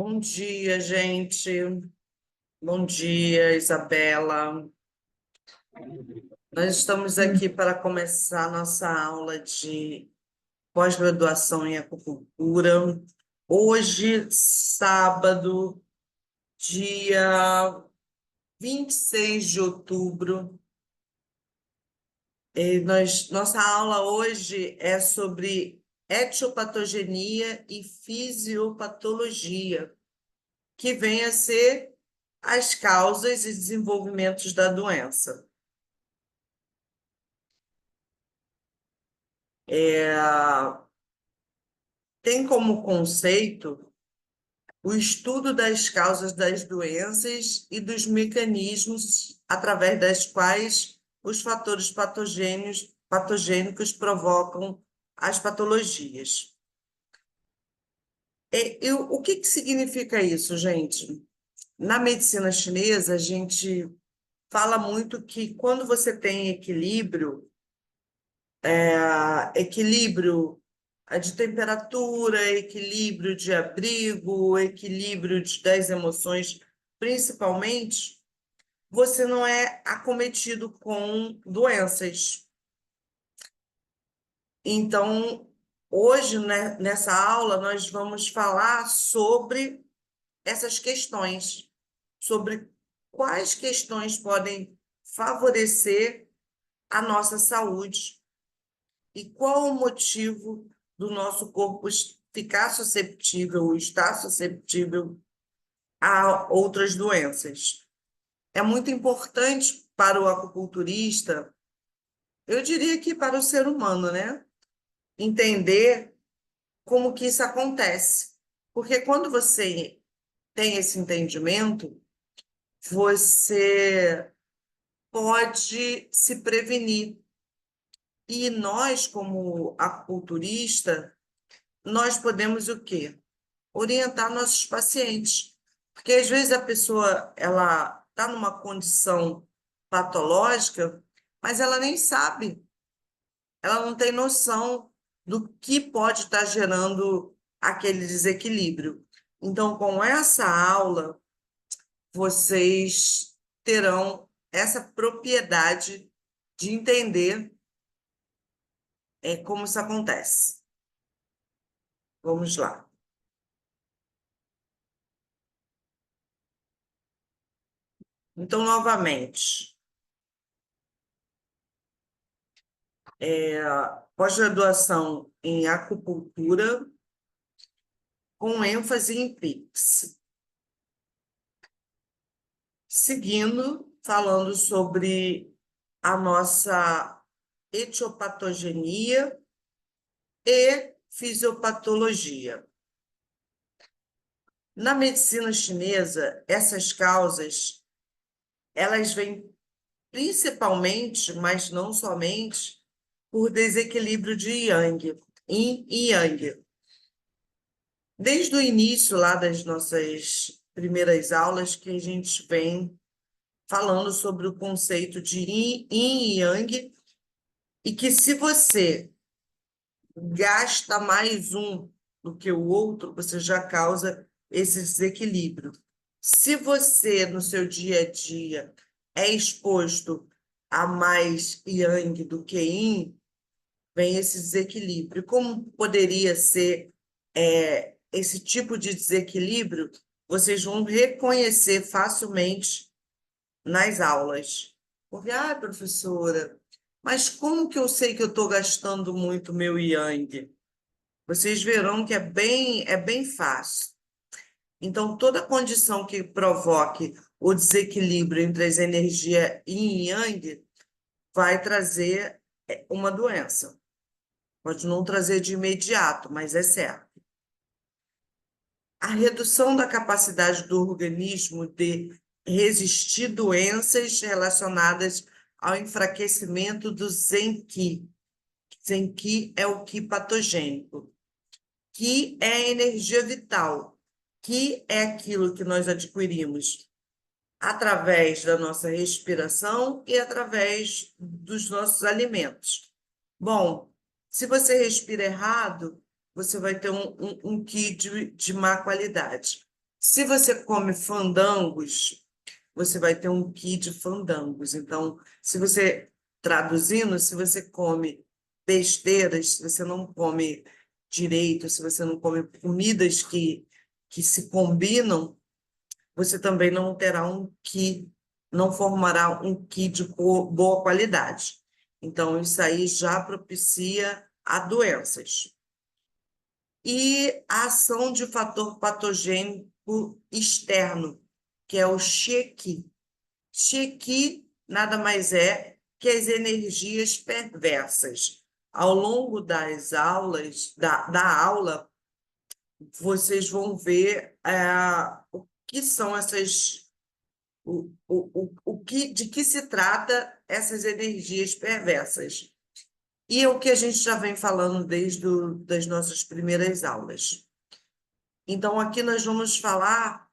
Bom dia, gente. Bom dia, Isabela. Nós estamos aqui para começar nossa aula de pós-graduação em acupuntura. Hoje, sábado, dia 26 de outubro. Nossa aula hoje é sobre etiopatogenia e fisiopatologia, que vem a ser as causas e desenvolvimentos da doença. Tem como conceito o estudo das causas das doenças e dos mecanismos através das quais os fatores patogênicos provocam as patologias. O que significa isso, gente? Na medicina chinesa, a gente fala muito que quando você tem equilíbrio de temperatura, equilíbrio de abrigo, das emoções, principalmente, você não é acometido com doenças. Então, hoje, né, nessa aula, nós vamos falar sobre essas questões, sobre quais questões podem favorecer a nossa saúde e qual o motivo do nosso corpo ficar susceptível ou estar susceptível a outras doenças. É muito importante para o acupunturista, eu diria que para o ser humano, né? Entender como que isso acontece. Porque quando você tem esse entendimento, você pode se prevenir. E nós, como acupunturista, nós podemos o quê? Orientar nossos pacientes. Porque às vezes a pessoa ela está numa condição patológica, mas ela nem sabe, ela não tem noção do que pode estar gerando aquele desequilíbrio. Então, com essa aula, vocês terão essa propriedade de entender como isso acontece. Vamos lá. Então, novamente, pós-graduação em acupuntura com ênfase em PIX. Seguindo, falando sobre a nossa etiopatogenia e fisiopatologia. Na medicina chinesa, essas causas, elas vêm principalmente, mas não somente, por desequilíbrio de yin e yang. Desde o início lá das nossas primeiras aulas que a gente vem falando sobre o conceito de yin e yang e que se você gasta mais um do que o outro, você já causa esse desequilíbrio. Se você, no seu dia a dia, é exposto a mais yang do que yin, vem esse desequilíbrio. Como poderia ser esse tipo de desequilíbrio? Vocês vão reconhecer facilmente nas aulas. Porque, professora, mas como que eu sei que eu estou gastando muito meu yang? Vocês verão que é bem fácil. Então, toda condição que provoque o desequilíbrio entre as energias yin e yang vai trazer uma doença. Pode não trazer de imediato, mas é certo. A redução da capacidade do organismo de resistir doenças relacionadas ao enfraquecimento do Zen-Qi. Zen-Qi é o Qi patogênico. Qi é a energia vital. Qi é aquilo que nós adquirimos através da nossa respiração e através dos nossos alimentos. Bom, se você respira errado, você vai ter um Qi de má qualidade. Se você come fandangos, você vai ter um Qi de fandangos. Então, se você, traduzindo, se você come besteiras, se você não come direito, se você não come comidas que se combinam, você também não terá um Qi, não formará um Qi de boa qualidade. Então, isso aí já propicia a doenças. E a ação de fator patogênico externo, que é o Qi. Qi nada mais é que as energias perversas. Ao longo das aulas, da aula, vocês vão ver o que são essas, de que se trata essas energias perversas. E é o que a gente já vem falando desde das nossas primeiras aulas. Então, aqui nós vamos falar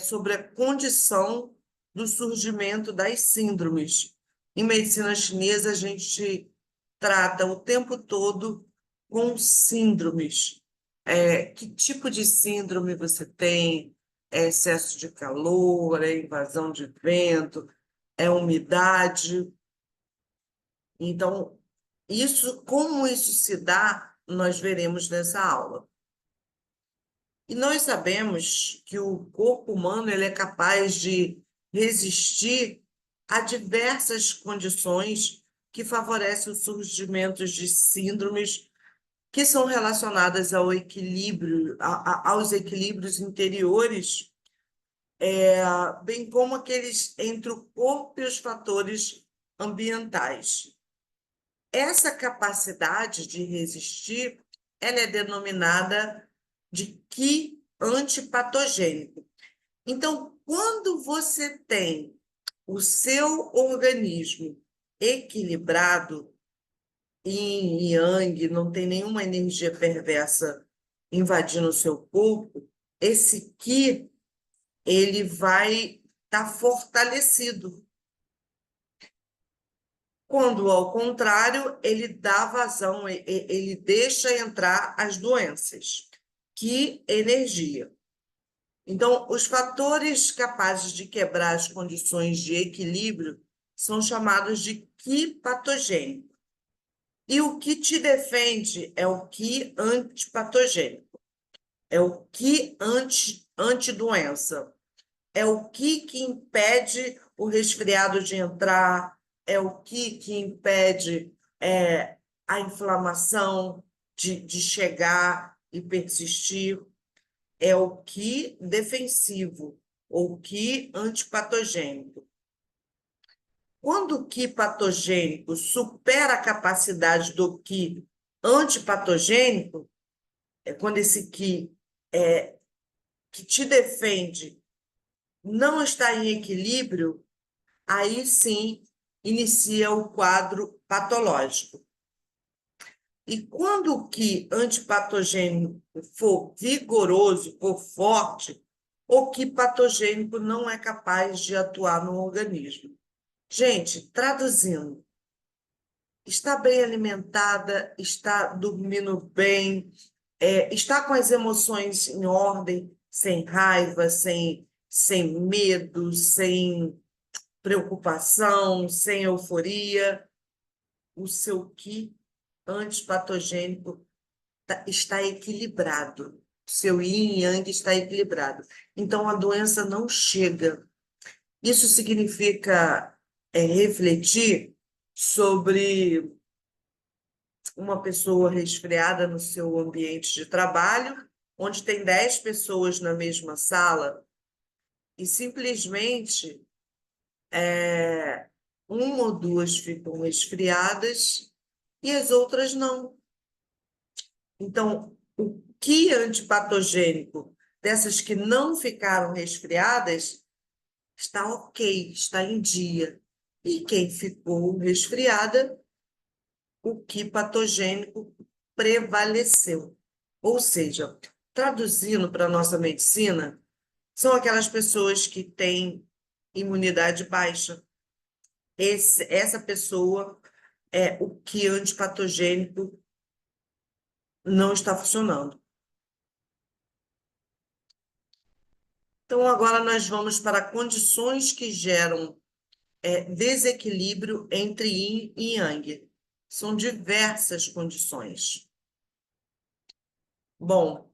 sobre a condição do surgimento das síndromes. Em medicina chinesa, a gente trata o tempo todo com síndromes. Que tipo de síndrome você tem? É excesso de calor, é invasão de vento, é umidade? Então, como isso se dá, nós veremos nessa aula. E nós sabemos que o corpo humano ele é capaz de resistir a diversas condições que favorecem o surgimento de síndromes que são relacionadas ao equilíbrio, aos equilíbrios interiores, bem como aqueles entre o corpo e os fatores ambientais. Essa capacidade de resistir, ela é denominada de Qi antipatogênico. Então, quando você tem o seu organismo equilibrado em Yang, não tem nenhuma energia perversa invadindo o seu corpo, esse Qi, ele vai estar fortalecido. Quando, ao contrário, ele dá vazão, ele deixa entrar as doenças. Que energia. Então, os fatores capazes de quebrar as condições de equilíbrio são chamados de Qi patogênico. E o que te defende é o Qi antipatogênico, é o Qi antidoença, é o que impede o resfriado de entrar, é o que impede a inflamação de chegar e persistir, é o que defensivo, ou que antipatogênico. Quando o que patogênico supera a capacidade do que antipatogênico, é quando esse que te defende não está em equilíbrio, aí sim inicia o quadro patológico. E quando o Qi antipatogênico for vigoroso, for forte, o Qi patogênico não é capaz de atuar no organismo. Gente, traduzindo, está bem alimentada, está dormindo bem, está com as emoções em ordem, sem raiva, sem medo, sem preocupação, sem euforia, o seu Qi antipatogênico está equilibrado. O seu yin e yang está equilibrado. Então, a doença não chega. Isso significa refletir sobre uma pessoa resfriada no seu ambiente de trabalho, onde tem 10 pessoas na mesma sala e simplesmente uma ou duas ficam resfriadas e as outras não. Então, o que antipatogênico dessas que não ficaram resfriadas está ok, está em dia. E quem ficou resfriada, o que patogênico prevaleceu. Ou seja, traduzindo para a nossa medicina, são aquelas pessoas que têm imunidade baixa. Essa pessoa é o que antipatogênico não está funcionando. Então, agora nós vamos para condições que geram desequilíbrio entre yin e yang. São diversas condições. Bom,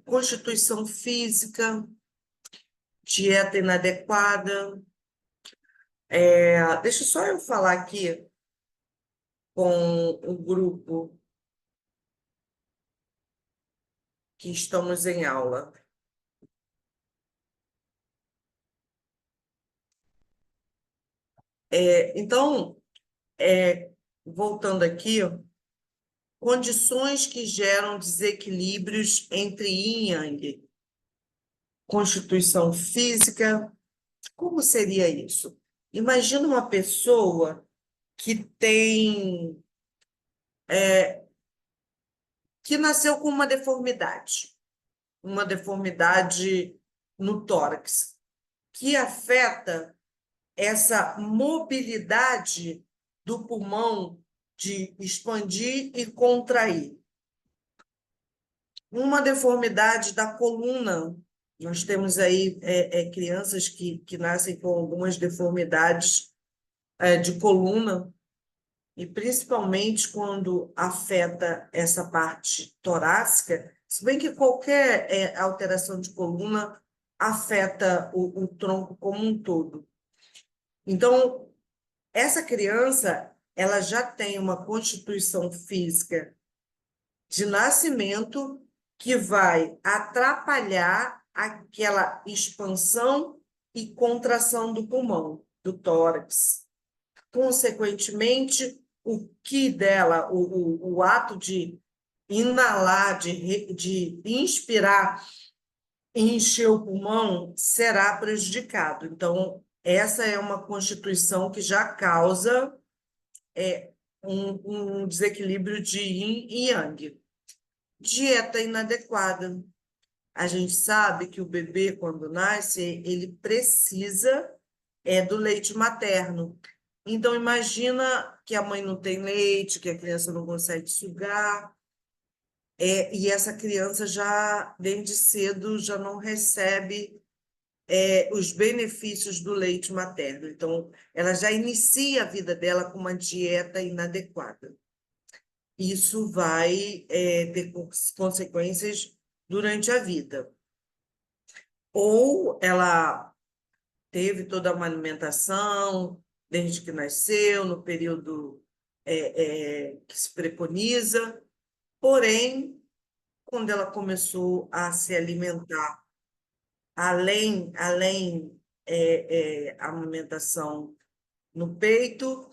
constituição física, dieta inadequada. Deixa só eu falar aqui com o grupo que estamos em aula. Então, voltando aqui, condições que geram desequilíbrios entre yin e yang. Constituição física, como seria isso? Imagina uma pessoa que nasceu com uma deformidade no tórax, que afeta essa mobilidade do pulmão de expandir e contrair. Uma deformidade da coluna. Nós temos aí crianças que nascem com algumas deformidades de coluna, e principalmente quando afeta essa parte torácica, se bem que qualquer alteração de coluna afeta o tronco como um todo. Então, essa criança, ela já tem uma constituição física de nascimento que vai atrapalhar aquela expansão e contração do pulmão, do tórax. Consequentemente, o que dela, o ato de inalar, de inspirar e encher o pulmão será prejudicado. Então, essa é uma constituição que já causa um desequilíbrio de yin e yang. Dieta inadequada. A gente sabe que o bebê, quando nasce, ele precisa do leite materno. Então, imagina que a mãe não tem leite, que a criança não consegue sugar, e essa criança já, desde cedo, já não recebe os benefícios do leite materno. Então, ela já inicia a vida dela com uma dieta inadequada. Isso vai ter consequências durante a vida. Ou ela teve toda uma alimentação desde que nasceu, no período que se preconiza, porém, quando ela começou a se alimentar, além a alimentação no peito,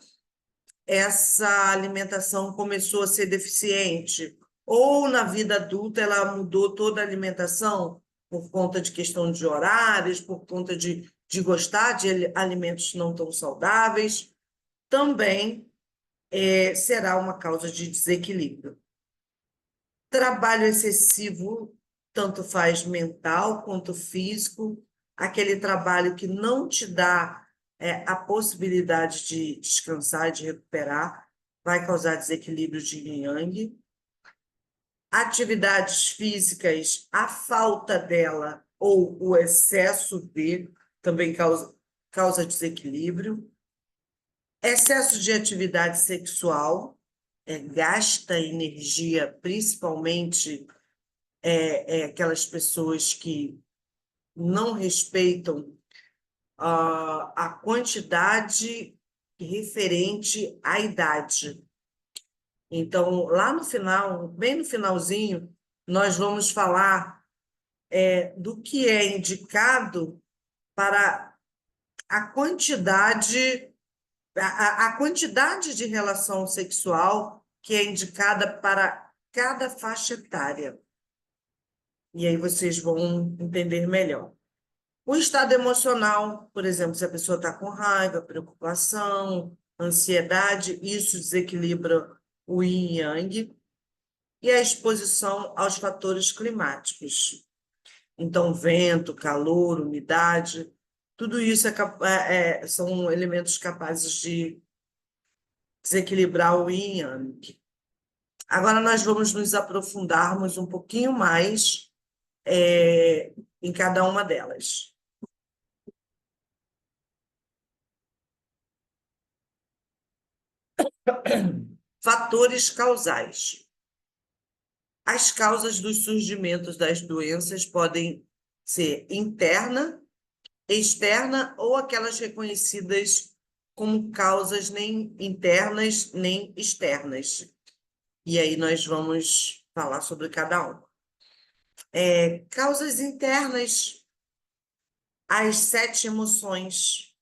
essa alimentação começou a ser deficiente, ou na vida adulta ela mudou toda a alimentação por conta de questão de horários, por conta de gostar de alimentos não tão saudáveis, também será uma causa de desequilíbrio. Trabalho excessivo, tanto faz mental quanto físico, aquele trabalho que não te dá a possibilidade de descansar, de recuperar, vai causar desequilíbrio de yin e yang. Atividades físicas, a falta dela ou o excesso de também causa desequilíbrio. Excesso de atividade sexual gasta energia, principalmente aquelas pessoas que não respeitam a quantidade referente à idade. Então, lá no final, bem no finalzinho, nós vamos falar do que é indicado para a quantidade de relação sexual que é indicada para cada faixa etária. E aí vocês vão entender melhor. O estado emocional, por exemplo, se a pessoa está com raiva, preocupação, ansiedade, isso desequilibra o yin e yang. E a exposição aos fatores climáticos. Então, vento, calor, umidade, tudo isso são elementos capazes de desequilibrar o yin e yang. Agora nós vamos nos aprofundarmos um pouquinho mais em cada uma delas. Fatores causais. As causas dos surgimentos das doenças podem ser interna, externa ou aquelas reconhecidas como causas nem internas nem externas. E aí nós vamos falar sobre cada um. Causas internas, as 7 emoções.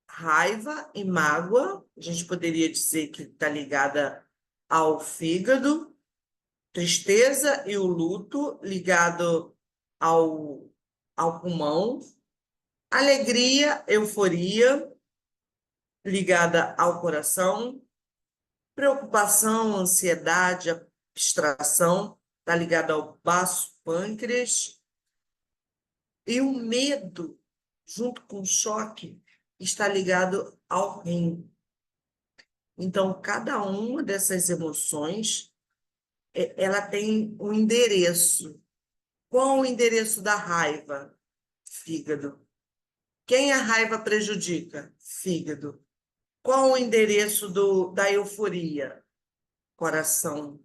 Raiva e mágoa, a gente poderia dizer que está ligada ao fígado. Tristeza e o luto, ligado ao pulmão. Alegria, euforia, ligada ao coração. Preocupação, ansiedade, abstração, está ligada ao baço pâncreas. E o medo, junto com o choque, está ligado ao rim. Então, cada uma dessas emoções, ela tem um endereço. Qual o endereço da raiva? Fígado. Quem a raiva prejudica? Fígado. Qual o endereço da euforia? Coração.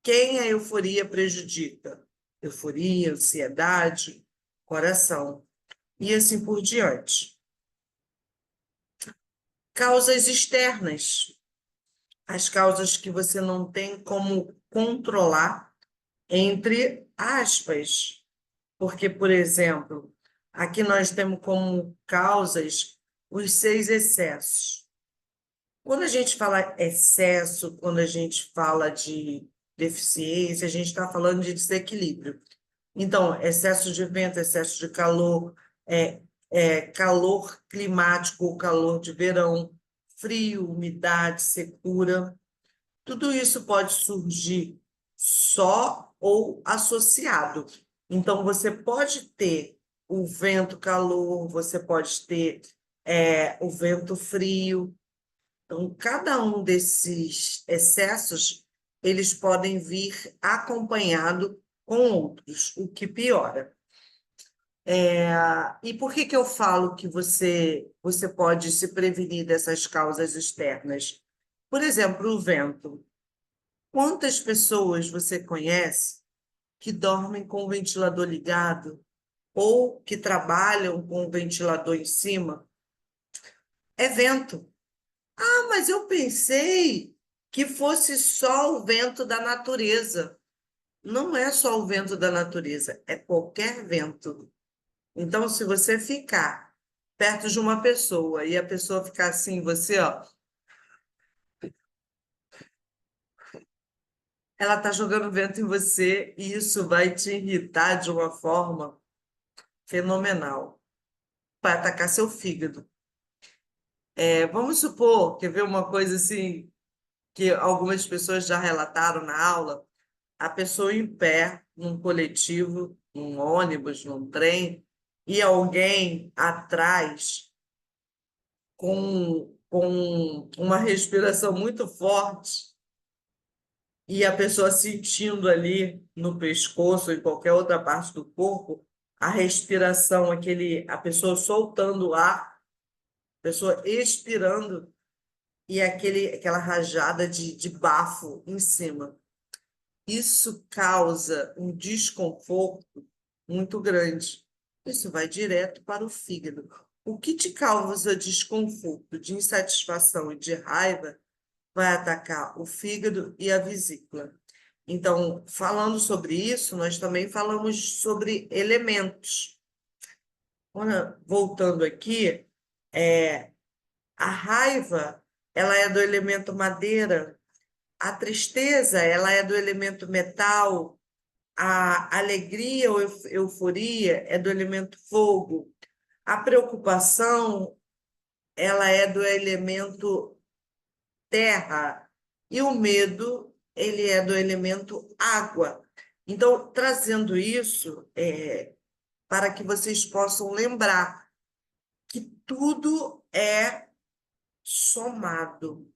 Quem a euforia prejudica? Euforia, ansiedade, coração. E assim por diante. Causas externas. As causas que você não tem como controlar, entre aspas. Porque, por exemplo, aqui nós temos como causas os 6 excessos. Quando a gente fala excesso, quando a gente fala de deficiência, a gente está falando de desequilíbrio. Então, excesso de vento, excesso de calor, calor climático ou calor de verão, frio, umidade, secura. Tudo isso pode surgir só ou associado. Então, você pode ter o vento calor, você pode ter o vento frio. Então, cada um desses excessos, eles podem vir acompanhado com outros, o que piora. E por que eu falo que você pode se prevenir dessas causas externas? Por exemplo, o vento. Quantas pessoas você conhece que dormem com o ventilador ligado ou que trabalham com o ventilador em cima? É vento. Ah, mas eu pensei que fosse só o vento da natureza. Não é só o vento da natureza, é qualquer vento. Então, se você ficar perto de uma pessoa e a pessoa ficar assim, você, ó, ela está jogando vento em você e isso vai te irritar de uma forma fenomenal. Vai atacar seu fígado. Vamos supor, quer ver uma coisa assim, que algumas pessoas já relataram na aula, a pessoa em pé, num coletivo, num ônibus, num trem, e alguém atrás com uma respiração muito forte, e a pessoa sentindo ali no pescoço ou em qualquer outra parte do corpo, a respiração, a pessoa soltando o ar, a pessoa expirando, e aquela rajada de bafo em cima. Isso causa um desconforto muito grande. Isso vai direto para o fígado. O que te causa desconforto, de insatisfação e de raiva vai atacar o fígado e a vesícula. Então, falando sobre isso, nós também falamos sobre elementos. Voltando aqui, a raiva, ela é do elemento madeira. A tristeza, ela é do elemento metal. A alegria ou euforia é do elemento fogo. A preocupação, ela é do elemento terra. E o medo, ele é do elemento água. Então, trazendo isso, para que vocês possam lembrar que tudo é somado.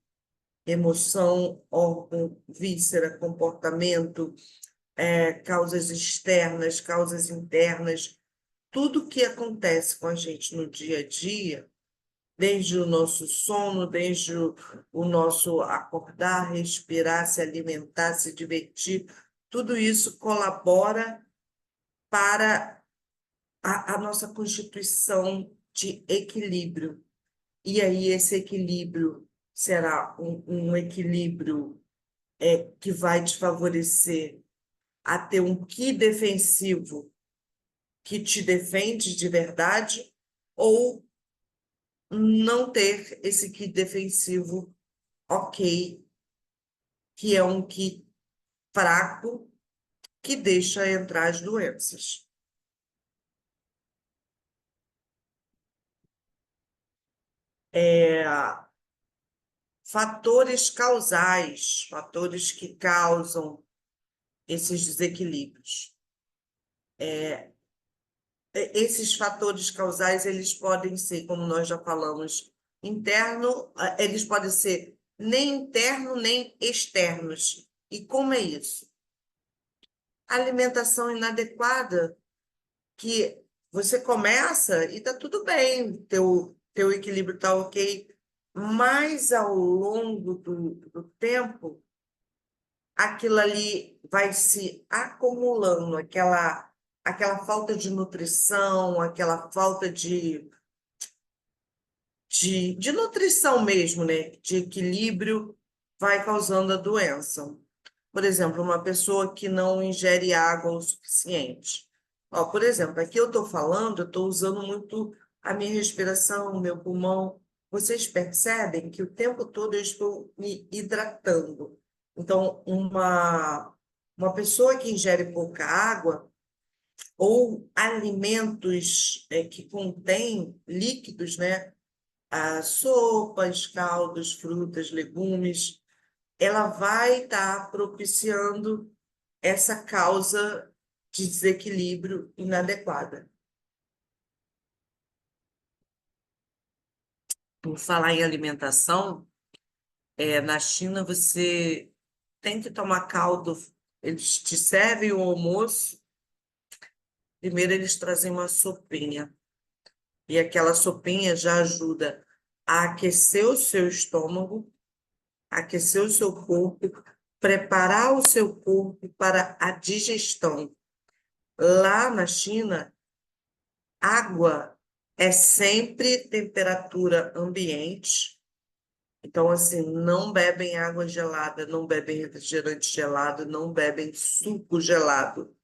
Emoção, órgão, víscera, comportamento, causas externas, causas internas, tudo que acontece com a gente no dia a dia, desde o nosso sono, desde o nosso acordar, respirar, se alimentar, se divertir, tudo isso colabora para a nossa constituição de equilíbrio. E aí, esse equilíbrio será um equilíbrio que vai te favorecer a ter um ki defensivo que te defende de verdade, ou não ter esse ki defensivo ok, que é um ki fraco, que deixa entrar as doenças. Fatores causais, fatores que causam esses desequilíbrios. Esses fatores causais, eles podem ser, como nós já falamos, eles podem ser nem interno nem externos. E como é isso? Alimentação inadequada, que você começa e está tudo bem, teu equilíbrio está ok, mas ao longo do tempo, aquilo ali vai se acumulando, aquela falta de nutrição, aquela falta de nutrição mesmo, né? De equilíbrio, vai causando a doença. Por exemplo, uma pessoa que não ingere água o suficiente. Ó, por exemplo, aqui eu estou falando, eu estou usando muito a minha respiração, o meu pulmão. Vocês percebem que o tempo todo eu estou me hidratando. Então, uma pessoa que ingere pouca água ou alimentos que contêm líquidos, né? Sopas, caldos, frutas, legumes, ela vai estar propiciando essa causa de desequilíbrio inadequada. Por falar em alimentação, na China você tem que tomar caldo. Eles te servem o almoço, primeiro eles trazem uma sopinha. E aquela sopinha já ajuda a aquecer o seu estômago, aquecer o seu corpo, preparar o seu corpo para a digestão. Lá na China, água é sempre temperatura ambiente. Então, assim, não bebem água gelada, não bebem refrigerante gelado, não bebem suco gelado.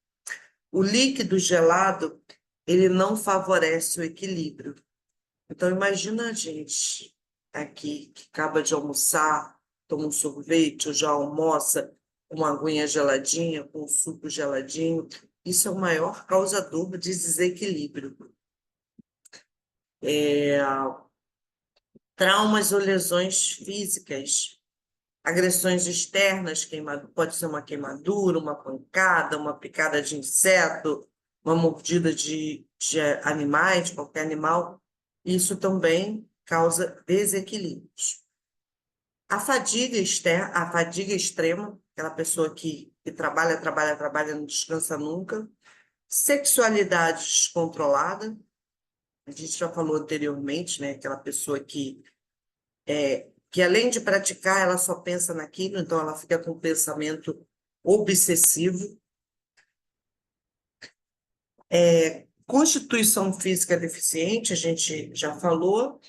O líquido gelado, ele não favorece o equilíbrio. Então, imagina a gente aqui que acaba de almoçar, toma um sorvete ou já almoça com uma aguinha geladinha, com um suco geladinho. Isso é o maior causador de desequilíbrio. Traumas ou lesões físicas, agressões externas, pode ser uma queimadura, uma pancada, uma picada de inseto, uma mordida de animais, de qualquer animal. Isso também causa desequilíbrios. A fadiga extrema, aquela pessoa que trabalha, trabalha, trabalha, não descansa nunca. Sexualidade descontrolada, a gente já falou anteriormente, né? Aquela pessoa que além de praticar, ela só pensa naquilo, então ela fica com um pensamento obsessivo. Constituição física deficiente, a gente já falou.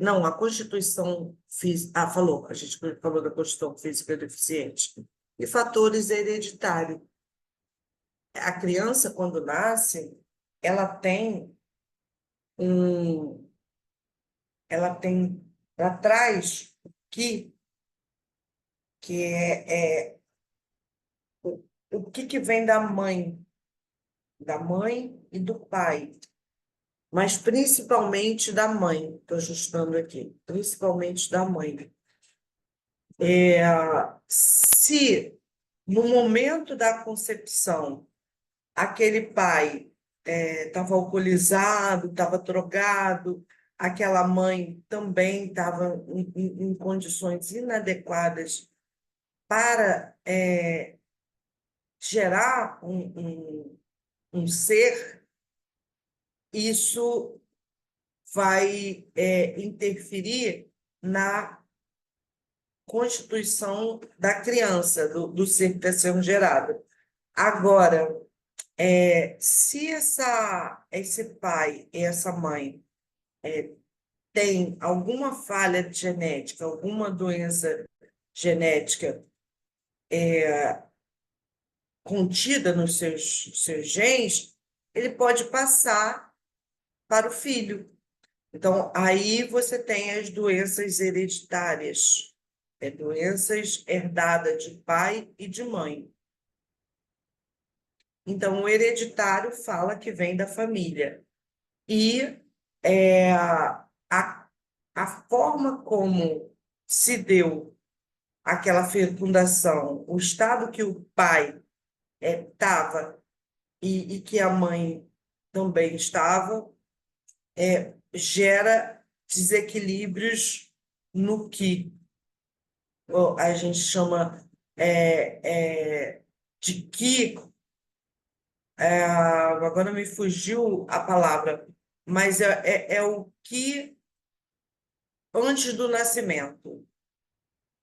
Não, a Constituição física. Falou, a gente falou da Constituição física deficiente. E fatores hereditários. A criança, quando nasce, ela tem um. Ela tem. Ela traz que é o que vem da mãe e do pai, mas principalmente da mãe. Estou ajustando aqui, principalmente da mãe. Se no momento da concepção aquele pai estava alcoolizado, estava drogado, aquela mãe também estava em condições inadequadas para gerar um ser, isso vai interferir na constituição da criança, do ser que está sendo gerado. Agora, se esse pai e essa mãe tem alguma falha genética, alguma doença genética contida nos seus genes, ele pode passar para o filho. Então, aí você tem as doenças hereditárias, doenças herdadas de pai e de mãe. Então, o hereditário fala que vem da família. E a forma como se deu aquela fecundação, o estado que o pai estava e que a mãe também estava, gera desequilíbrios no que a gente chama de que, agora me fugiu a palavra, mas é o que antes do nascimento,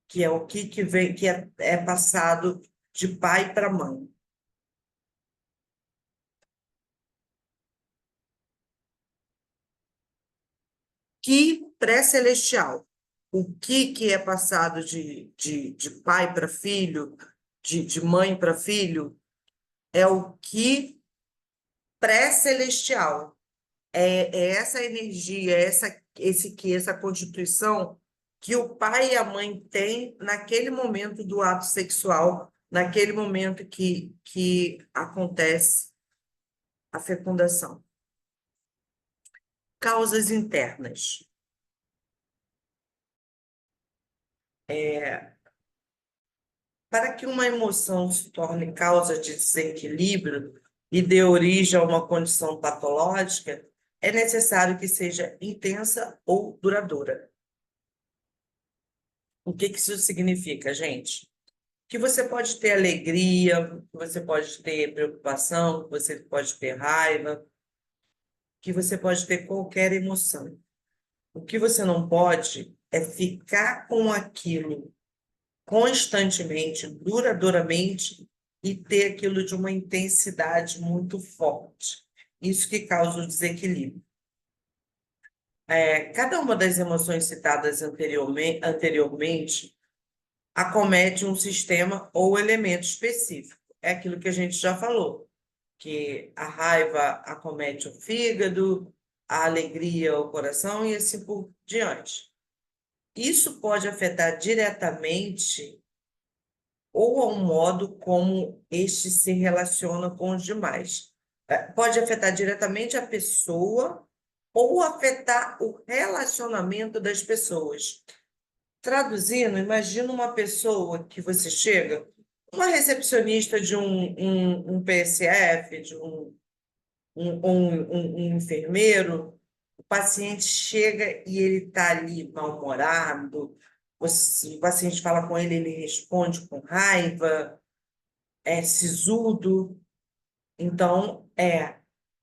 que é o que vem, que é passado de pai para mãe. Que pré-celestial. O que é passado de pai para filho, de mãe para filho, é o que pré-celestial. É essa energia, essa constituição que o pai e a mãe têm naquele momento do ato sexual, naquele momento que acontece a fecundação. Causas internas. Para que uma emoção se torne causa de desequilíbrio e dê origem a uma condição patológica, é necessário que seja intensa ou duradoura. O que isso significa, gente? Que você pode ter alegria, que você pode ter preocupação, que você pode ter raiva, que você pode ter qualquer emoção. O que você não pode é ficar com aquilo constantemente, duradouramente, e ter aquilo de uma intensidade muito forte. Isso que causa o desequilíbrio. Cada uma das emoções citadas anteriormente acomete um sistema ou elemento específico. É aquilo que a gente já falou, que a raiva acomete o fígado, a alegria o coração e assim por diante. Isso pode afetar diretamente ou ao modo como este se relaciona com os demais. Pode afetar diretamente a pessoa ou afetar o relacionamento das pessoas. Traduzindo, imagina uma pessoa que você chega, uma recepcionista de um PSF, de um enfermeiro, o paciente chega e ele está ali mal-humorado, o paciente fala com ele, ele responde com raiva, é sisudo. Então,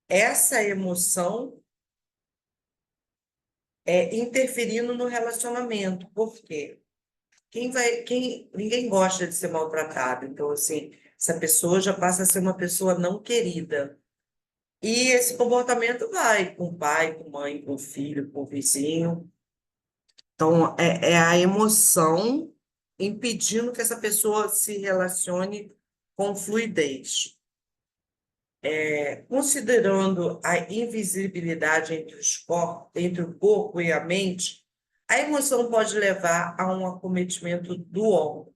essa emoção interferindo no relacionamento. Por quê? Ninguém gosta de ser maltratado. Então, assim, essa pessoa já passa a ser uma pessoa não querida. E esse comportamento vai com o pai, com a mãe, com o filho, com o vizinho. Então, é a emoção impedindo que essa pessoa se relacione com fluidez. Considerando a invisibilidade entre o corpo e a mente, a emoção pode levar a um acometimento do órgão,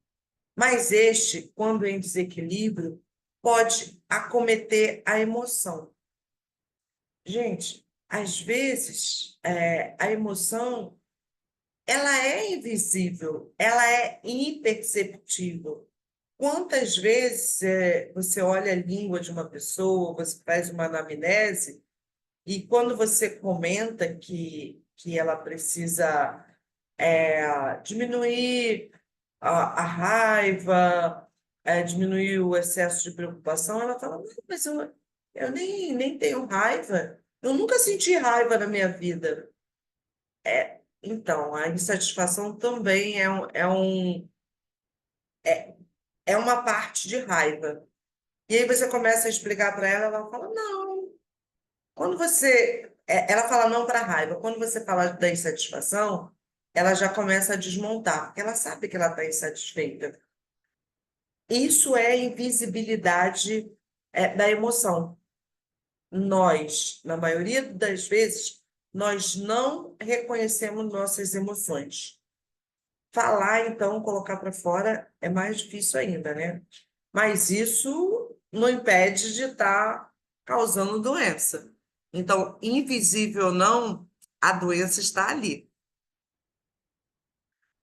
mas este, quando em desequilíbrio, pode acometer a emoção. Gente, às vezes, a emoção ela é invisível, ela é imperceptível. Quantas vezes você olha a língua de uma pessoa, você faz uma anamnese, e quando você comenta que ela precisa diminuir a raiva, diminuir o excesso de preocupação, ela fala, "Não, mas eu nem tenho raiva. Eu nunca senti raiva na minha vida." Então, a insatisfação também é uma parte de raiva. E aí você começa a explicar para ela, ela fala, não. Quando você. Ela fala não para a raiva. Quando você fala da insatisfação, ela já começa a desmontar, porque ela sabe que ela está insatisfeita. Isso é invisibilidade, da emoção. Nós, na maioria das vezes, nós não reconhecemos nossas emoções. Falar, então, colocar para fora é mais difícil ainda, né? Mas isso não impede de estar causando doença. Então, invisível ou não, a doença está ali.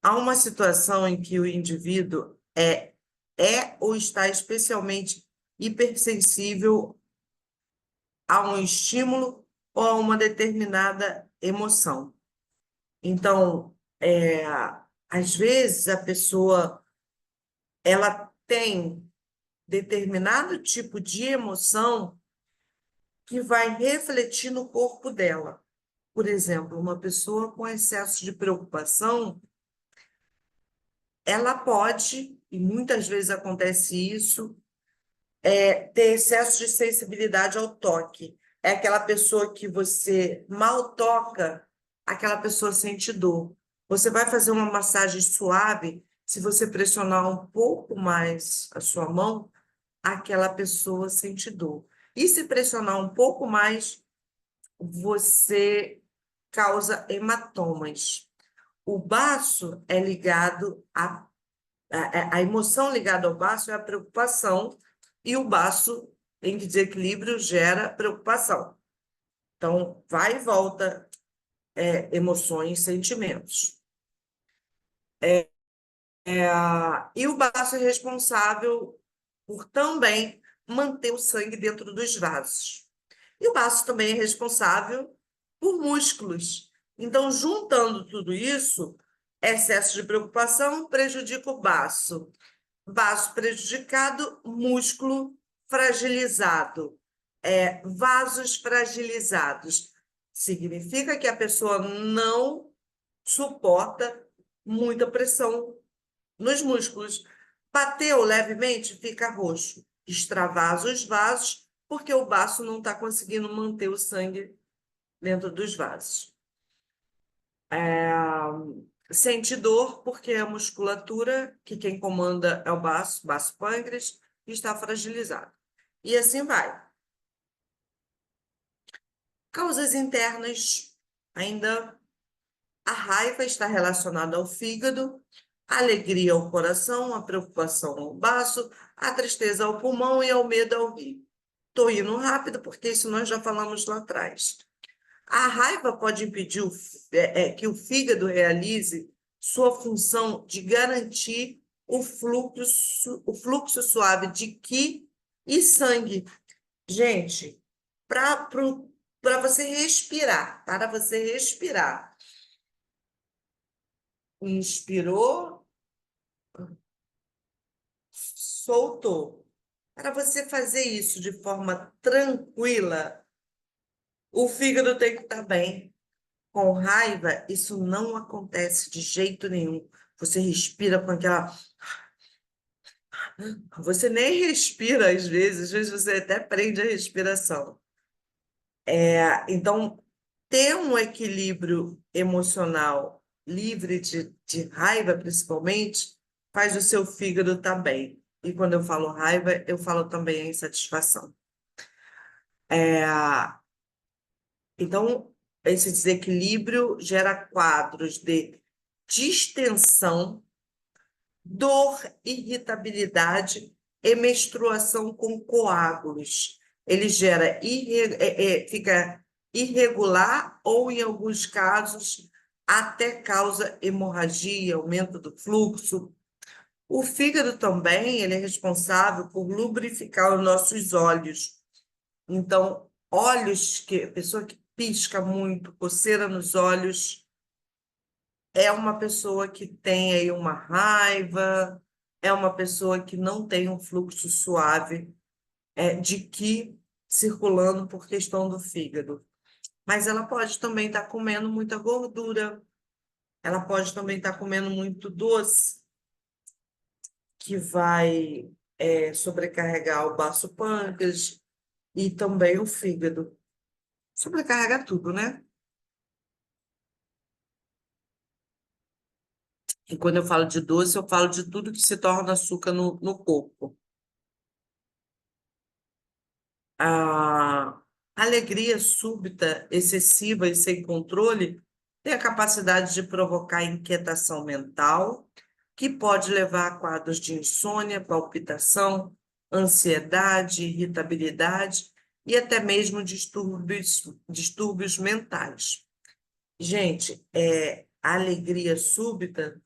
Há uma situação em que o indivíduo é ou está especialmente hipersensível a um estímulo ou a uma determinada emoção. Então, às vezes a pessoa ela tem determinado tipo de emoção que vai refletir no corpo dela. Por exemplo, uma pessoa com excesso de preocupação, ela pode, e muitas vezes acontece isso, ter excesso de sensibilidade ao toque. É aquela pessoa que você mal toca, aquela pessoa sente dor. Você vai fazer uma massagem suave, se você pressionar um pouco mais a sua mão, aquela pessoa sente dor. E se pressionar um pouco mais, você causa hematomas. O baço é ligado a emoção ligada ao baço é a preocupação, e o baço em desequilíbrio gera preocupação. Então, vai e volta, emoções, sentimentos. E o baço é responsável por também manter o sangue dentro dos vasos. E o baço também é responsável por músculos. Então, juntando tudo isso, excesso de preocupação prejudica o baço. Baço prejudicado, músculo fragilizado. Vasos fragilizados. Significa que a pessoa não suporta muita pressão nos músculos. Bateu levemente, fica roxo. Extravasa os vasos, porque o baço não está conseguindo manter o sangue dentro dos vasos. Sente dor, porque a musculatura, que quem comanda é o baço pâncreas, está fragilizado. E assim vai. Causas internas, ainda a raiva está relacionada ao fígado, a alegria ao coração, a preocupação ao baço, a tristeza ao pulmão e ao medo ao rim. Estou indo rápido, porque isso nós já falamos lá atrás. A raiva pode impedir que o fígado realize sua função de garantir o fluxo suave de qi e sangue. Gente, para você respirar, inspirou, soltou. Para você fazer isso de forma tranquila, o fígado tem que estar bem. Com raiva, isso não acontece de jeito nenhum. Você respira com aquela. Você nem respira às vezes você até prende a respiração. Então, ter um equilíbrio emocional livre de raiva, principalmente, faz o seu fígado estar bem. E quando eu falo raiva, eu falo também a insatisfação. Então, esse desequilíbrio gera quadros de distensão, dor, irritabilidade e menstruação com coágulos. Ele fica irregular ou, em alguns casos, até causa hemorragia, aumento do fluxo. O fígado também, ele é responsável por lubrificar os nossos olhos. Então, olhos que a pessoa que pisca muito, coceira nos olhos, é uma pessoa que tem aí uma raiva, é uma pessoa que não tem um fluxo suave de qi circulando por questão do fígado. Mas ela pode também estar comendo muita gordura, ela pode também estar comendo muito doce, que vai sobrecarregar o baço pâncreas e também o fígado. Sobrecarrega tudo, né? E quando eu falo de doce, eu falo de tudo que se torna açúcar no corpo. A alegria súbita, excessiva e sem controle tem a capacidade de provocar inquietação mental, que pode levar a quadros de insônia, palpitação, ansiedade, irritabilidade e até mesmo distúrbios mentais. Gente, a alegria súbita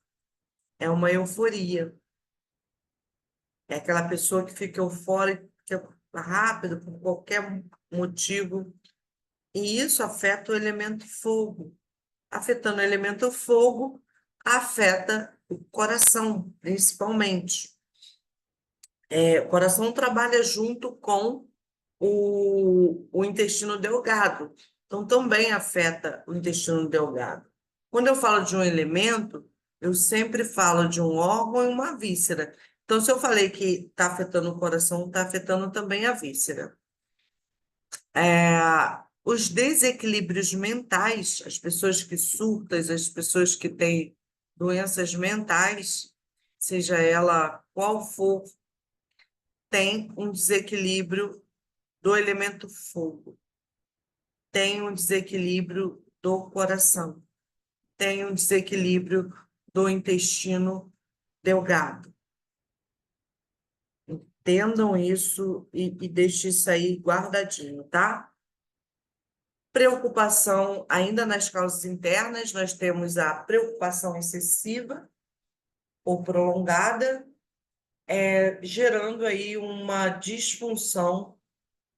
é uma euforia. É aquela pessoa que fica eufórica rápido por qualquer motivo. E isso afeta o elemento fogo. Afetando o elemento fogo, afeta o coração, principalmente. O coração trabalha junto com o intestino delgado. Então, também afeta o intestino delgado. Quando eu falo de um elemento, eu sempre falo de um órgão e uma víscera. Então, se eu falei que está afetando o coração, está afetando também a víscera. Os desequilíbrios mentais, as pessoas que surtam, as pessoas que têm doenças mentais, seja ela qual for, tem um desequilíbrio do elemento fogo, tem um desequilíbrio do coração, tem um desequilíbrio do intestino delgado. Entendam isso e deixem isso aí guardadinho, tá? Preocupação, ainda nas causas internas, nós temos a preocupação excessiva ou prolongada, gerando aí uma disfunção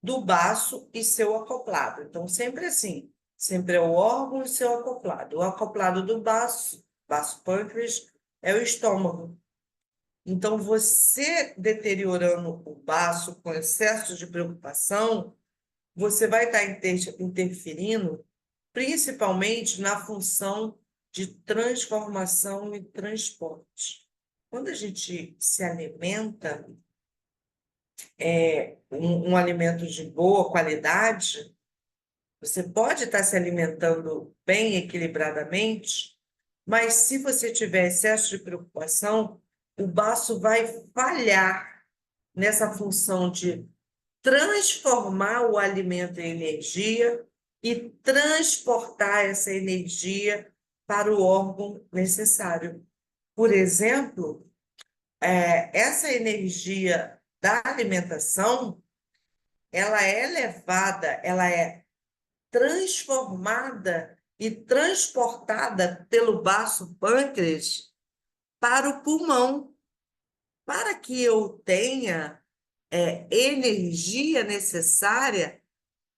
do baço e seu acoplado. Então, sempre assim, sempre é o órgão e seu acoplado. O acoplado do baço pâncreas, é o estômago. Então, você deteriorando o baço com excesso de preocupação, você vai estar interferindo principalmente na função de transformação e transporte. Quando a gente se alimenta, um alimento de boa qualidade, você pode estar se alimentando bem equilibradamente, mas se você tiver excesso de preocupação, o baço vai falhar nessa função de transformar o alimento em energia e transportar essa energia para o órgão necessário. Por exemplo, essa energia da alimentação, ela é levada, ela é transformada e transportada pelo baço pâncreas para o pulmão, para que eu tenha energia necessária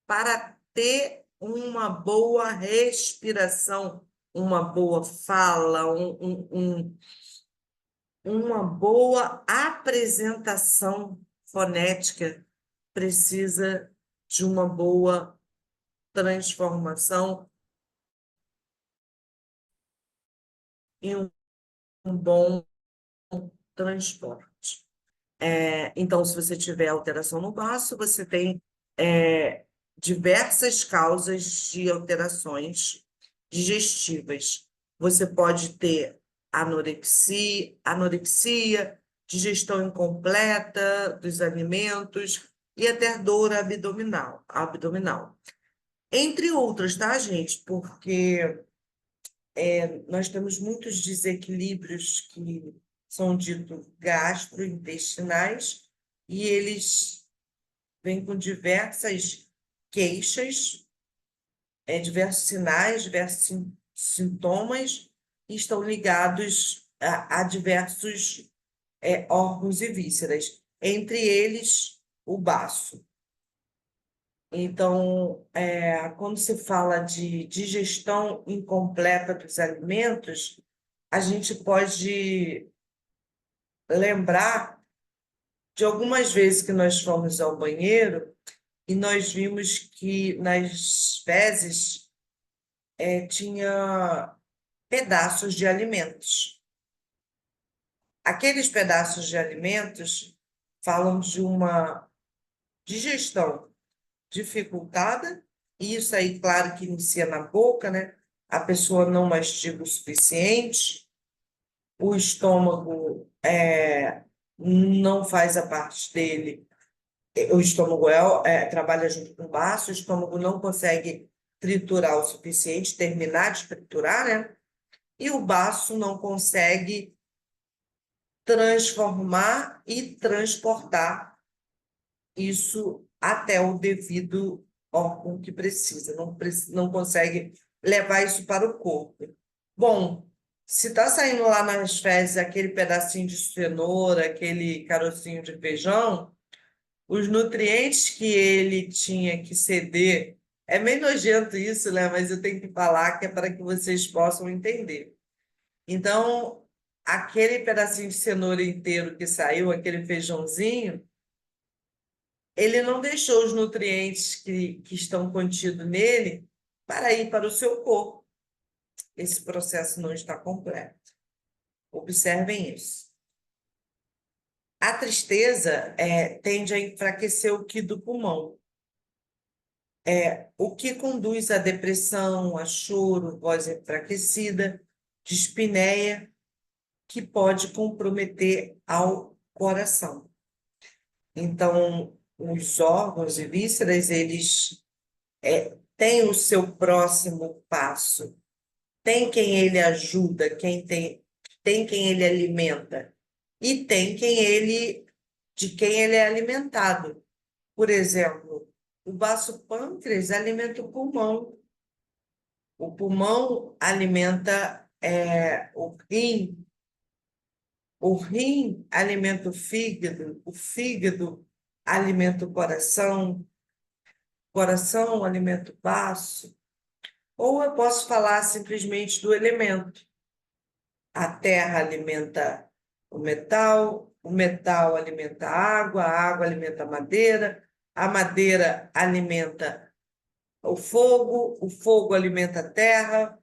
para ter uma boa respiração, uma boa fala, uma boa apresentação fonética precisa de uma boa transformação e um bom transporte. Então, se você tiver alteração no baço, você tem diversas causas de alterações digestivas. Você pode ter anorexia, digestão incompleta dos alimentos e até dor abdominal. Entre outras, tá, gente? Porque nós temos muitos desequilíbrios que são ditos gastrointestinais e eles vêm com diversas queixas, diversos sinais, diversos sintomas e estão ligados a diversos órgãos e vísceras, entre eles o baço. Então, quando se fala de digestão incompleta dos alimentos, a gente pode lembrar de algumas vezes que nós fomos ao banheiro e nós vimos que nas fezes tinha pedaços de alimentos. Aqueles pedaços de alimentos falam de uma digestão dificultada, e isso aí, claro, que inicia na boca, né? A pessoa não mastiga o suficiente, o estômago não faz a parte dele, o estômago trabalha junto com o baço, o estômago não consegue triturar o suficiente, terminar de triturar, né? E o baço não consegue transformar e transportar isso até o devido órgão que precisa, não consegue levar isso para o corpo. Bom, se está saindo lá nas fezes aquele pedacinho de cenoura, aquele carocinho de feijão, os nutrientes que ele tinha que ceder, é meio nojento isso, né? Mas eu tenho que falar que é para que vocês possam entender. Então, aquele pedacinho de cenoura inteiro que saiu, aquele feijãozinho, ele não deixou os nutrientes que estão contidos nele para ir para o seu corpo. Esse processo não está completo. Observem isso. A tristeza tende a enfraquecer o qi do pulmão. O que conduz à depressão, a choro, voz enfraquecida, dispneia, que pode comprometer ao coração. Então, os órgãos e vísceras, eles têm o seu próximo passo. Tem quem ele ajuda, tem quem ele alimenta, e tem de quem ele é alimentado. Por exemplo, o baço pâncreas alimenta o pulmão alimenta o rim alimenta o fígado alimenta o coração alimenta o baço. Ou eu posso falar simplesmente do elemento. A terra alimenta o metal alimenta a água alimenta a madeira alimenta o fogo alimenta a terra.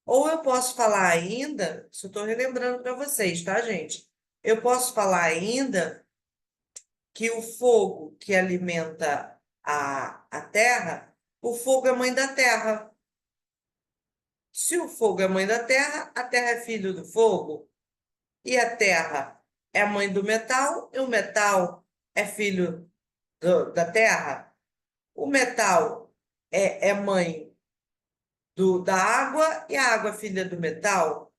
Ou eu posso falar ainda, isso eu estou relembrando para vocês, tá, gente? Eu posso falar ainda que o fogo que alimenta a terra, o fogo é mãe da terra. Se o fogo é mãe da terra, a terra é filho do fogo, e a terra é mãe do metal, e o metal é filho da terra. O metal é mãe da água, e a água é filha do metal.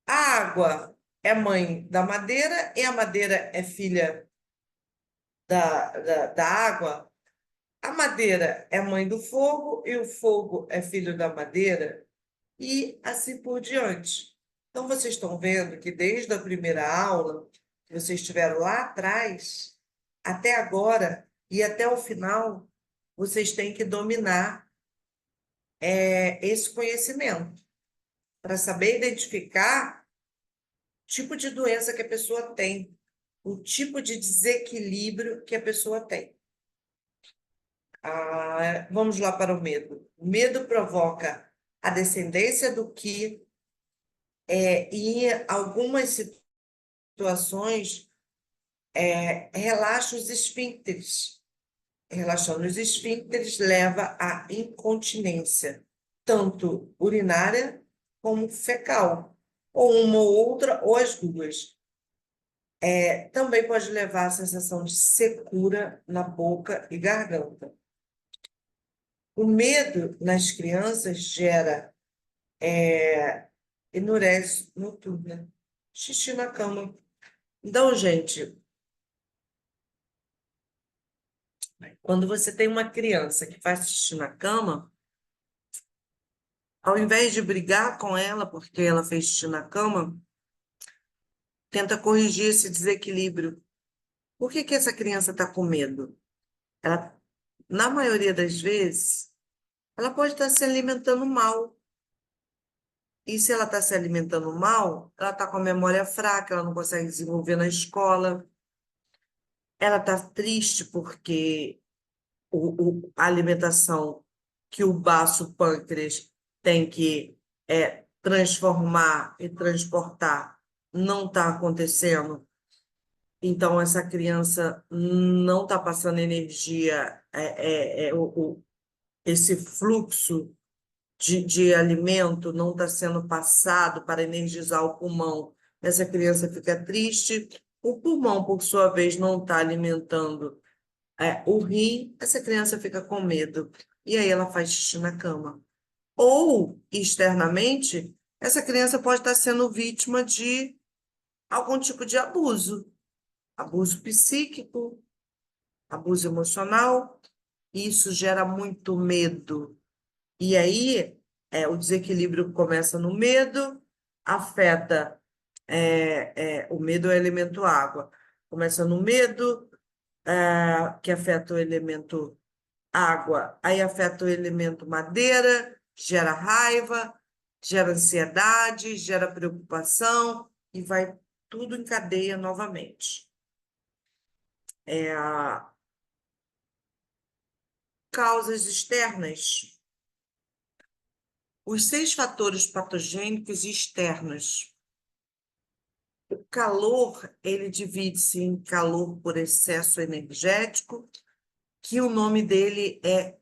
A água é mãe da madeira, e a madeira é filha da água. A madeira é mãe do fogo, e o fogo é filho da madeira, e assim por diante. Então, vocês estão vendo que desde a primeira aula, que vocês tiveram lá atrás, até agora e até o final, vocês têm que dominar esse conhecimento para saber identificar o tipo de doença que a pessoa tem, o tipo de desequilíbrio que a pessoa tem. Vamos lá para o medo. O medo provoca a descendência do qi, e em algumas situações relaxa os esfíncteres. Relaxando os esfíncteres leva à incontinência, tanto urinária como fecal, ou uma ou outra, ou as duas. Também pode levar à sensação de secura na boca e garganta. O medo nas crianças gera enurese noturna, xixi na cama. Então, gente, quando você tem uma criança que faz xixi na cama, ao invés de brigar com ela porque ela fez xixi na cama, tenta corrigir esse desequilíbrio. Por que essa criança está com medo? Ela, na maioria das vezes, ela pode estar se alimentando mal. E se ela está se alimentando mal, ela está com a memória fraca, ela não consegue desenvolver na escola. Ela está triste porque a alimentação que o baço pâncreas tem que transformar e transportar não está acontecendo. Então, essa criança não está passando energia, esse fluxo de alimento não está sendo passado para energizar o pulmão. Essa criança fica triste. O pulmão, por sua vez, não está alimentando o rim, essa criança fica com medo. E aí ela faz xixi na cama. Ou, externamente, essa criança pode estar sendo vítima de algum tipo de abuso. Abuso psíquico, abuso emocional. E isso gera muito medo. E aí, o desequilíbrio começa no medo, afeta. O medo é o elemento água. Começa no medo, que afeta o elemento água, aí afeta o elemento madeira, gera raiva, gera ansiedade, gera preocupação e vai tudo em cadeia novamente. Causas externas. Os 6 fatores patogênicos externos. O calor, ele divide-se em calor por excesso energético, que o nome dele é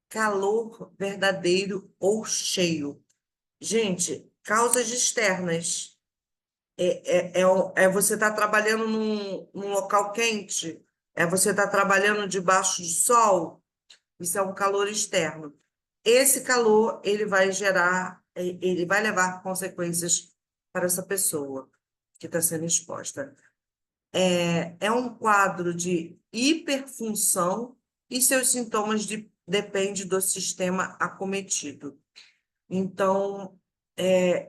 calor verdadeiro ou cheio. Gente, causas externas. Você estar trabalhando num local quente, você estar trabalhando debaixo de sol, isso é um calor externo. Esse calor, ele vai levar consequências para essa pessoa que está sendo exposta. É um quadro de hiperfunção e seus sintomas dependem do sistema acometido. Então,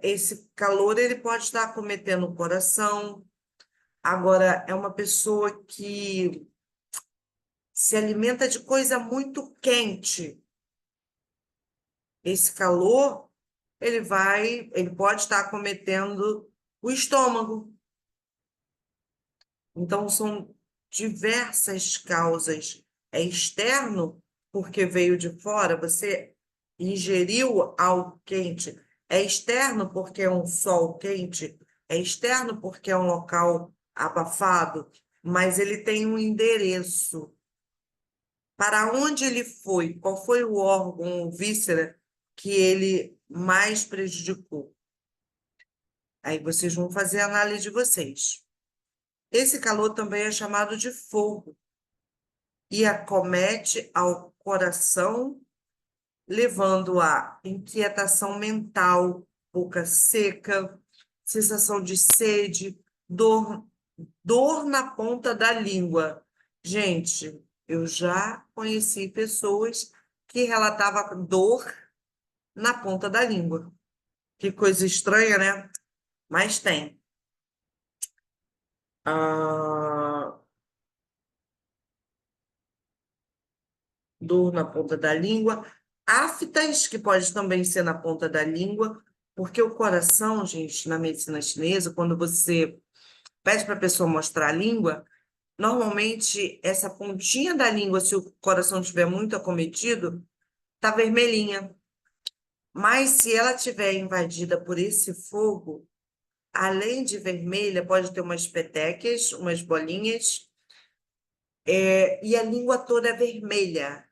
esse calor ele pode estar acometendo o coração. Agora, é uma pessoa que se alimenta de coisa muito quente. Esse calor, ele pode estar acometendo o estômago. Então, são diversas causas. É externo, porque veio de fora, você ingeriu algo quente. É externo, porque é um sol quente. É externo, porque é um local abafado. Mas ele tem um endereço. Para onde ele foi? Qual foi o órgão, o víscera, que ele mais prejudicou? Aí vocês vão fazer a análise de vocês. Esse calor também é chamado de fogo e acomete ao coração, levando a inquietação mental, boca seca, sensação de sede, dor na ponta da língua. Gente, eu já conheci pessoas que relatavam dor na ponta da língua. Que coisa estranha, né? Mas tem. Ah, dor na ponta da língua, aftas, que pode também ser na ponta da língua, porque o coração, gente, na medicina chinesa, quando você pede para a pessoa mostrar a língua, normalmente essa pontinha da língua, se o coração estiver muito acometido, tá vermelhinha. Mas se ela estiver invadida por esse fogo, além de vermelha, pode ter umas petecas, umas bolinhas, e a língua toda é vermelha.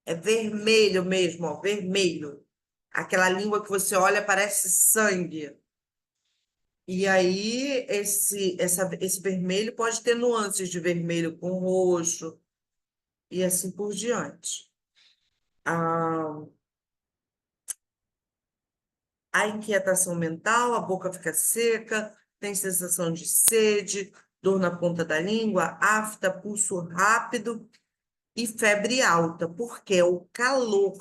É vermelho mesmo, ó, vermelho. Aquela língua que você olha parece sangue. E aí, esse vermelho pode ter nuances de vermelho com roxo e assim por diante. A, a inquietação mental, a boca fica seca, tem sensação de sede, dor na ponta da língua, afta, pulso rápido e febre alta, porque o calor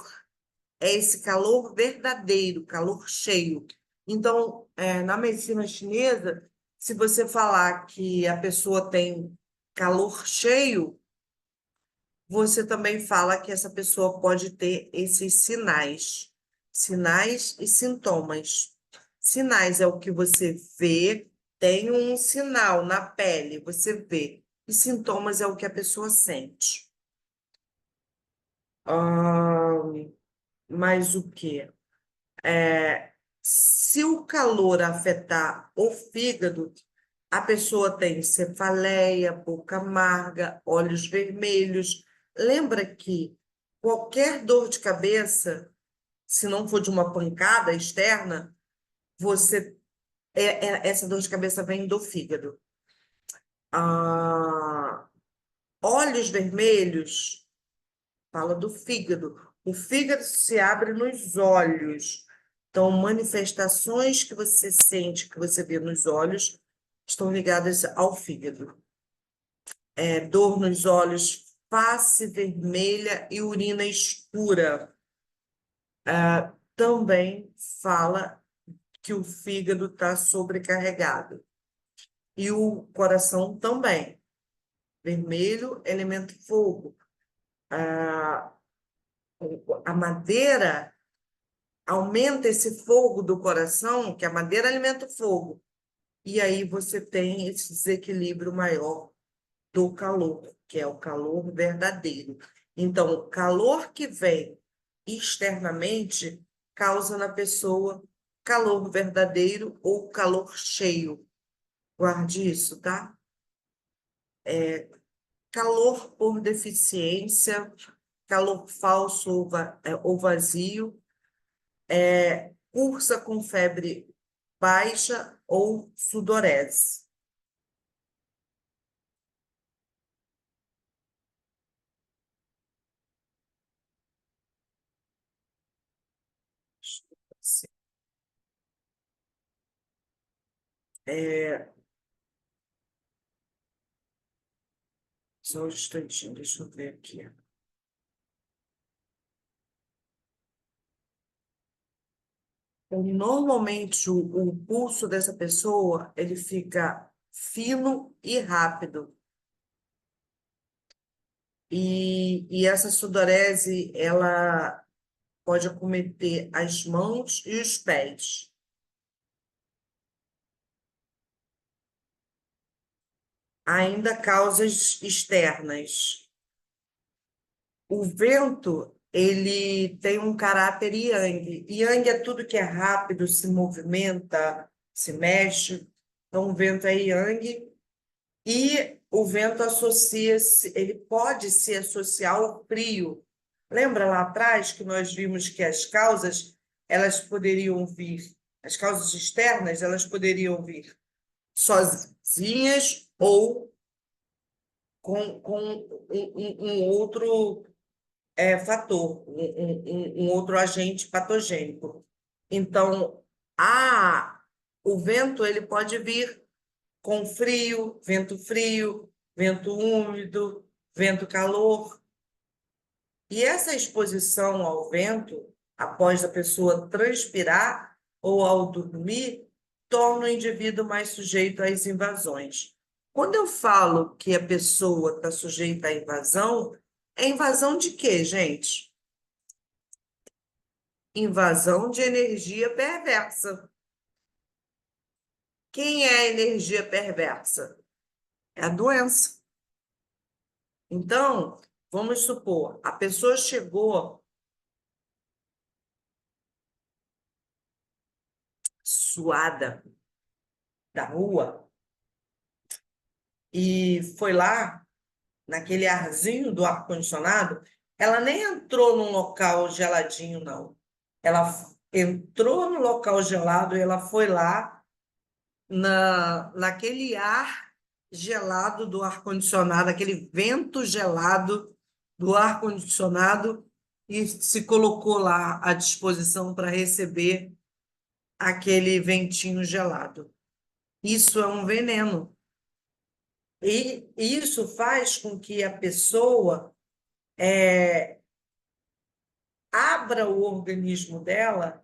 é esse calor verdadeiro, calor cheio. Então, na medicina chinesa, se você falar que a pessoa tem calor cheio, você também fala que essa pessoa pode ter esses sinais e sintomas. Sinais é o que você vê, tem um sinal na pele, você vê. E sintomas é o que a pessoa sente. Mas o quê? Se o calor afetar o fígado, a pessoa tem cefaleia, boca amarga, olhos vermelhos. Lembra que qualquer dor de cabeça, se não for de uma pancada externa, você essa dor de cabeça vem do fígado. Ah, olhos vermelhos, fala do fígado. O fígado se abre nos olhos. Então, manifestações que você sente, que você vê nos olhos, estão ligadas ao fígado. Dor nos olhos, face vermelha e urina escura. Também fala que o fígado está sobrecarregado. E o coração também. Vermelho, elemento fogo. A madeira aumenta esse fogo do coração, que a madeira alimenta o fogo. E aí você tem esse desequilíbrio maior do calor, que é o calor verdadeiro. Então, o calor que vem externamente causa na pessoa calor verdadeiro ou calor cheio. Guarde isso, tá? Calor por deficiência, calor falso ou vazio, cursa com febre baixa ou sudorese. É, só um instantinho, deixa eu ver aqui. Então, normalmente, o pulso dessa pessoa, ele fica fino e rápido. E essa sudorese, ela pode acometer as mãos e os pés. Ainda causas externas. O vento, ele tem um caráter yang. Yang é tudo que é rápido, se movimenta, se mexe. Então, o vento é yang. E o vento associa-se, ele pode se associar ao frio. Lembra lá atrás que nós vimos que as causas, elas poderiam vir, as causas externas, elas poderiam vir sozinhas ou com um outro fator, um outro agente patogênico. Então, o vento ele pode vir com frio, vento úmido, vento calor. E essa exposição ao vento, após a pessoa transpirar ou ao dormir, torna o indivíduo mais sujeito às invasões. Quando eu falo que a pessoa está sujeita à invasão, é invasão de quê, gente? Invasão de energia perversa. Quem é a energia perversa? É a doença. Então, vamos supor, a pessoa chegou suada da rua e foi lá, naquele arzinho do ar-condicionado, ela nem entrou num local geladinho, não. Ela entrou no local gelado e ela foi lá naquele ar gelado do ar-condicionado, aquele vento gelado do ar-condicionado e se colocou lá à disposição para receber aquele ventinho gelado. Isso é um veneno. E isso faz com que a pessoa abra o organismo dela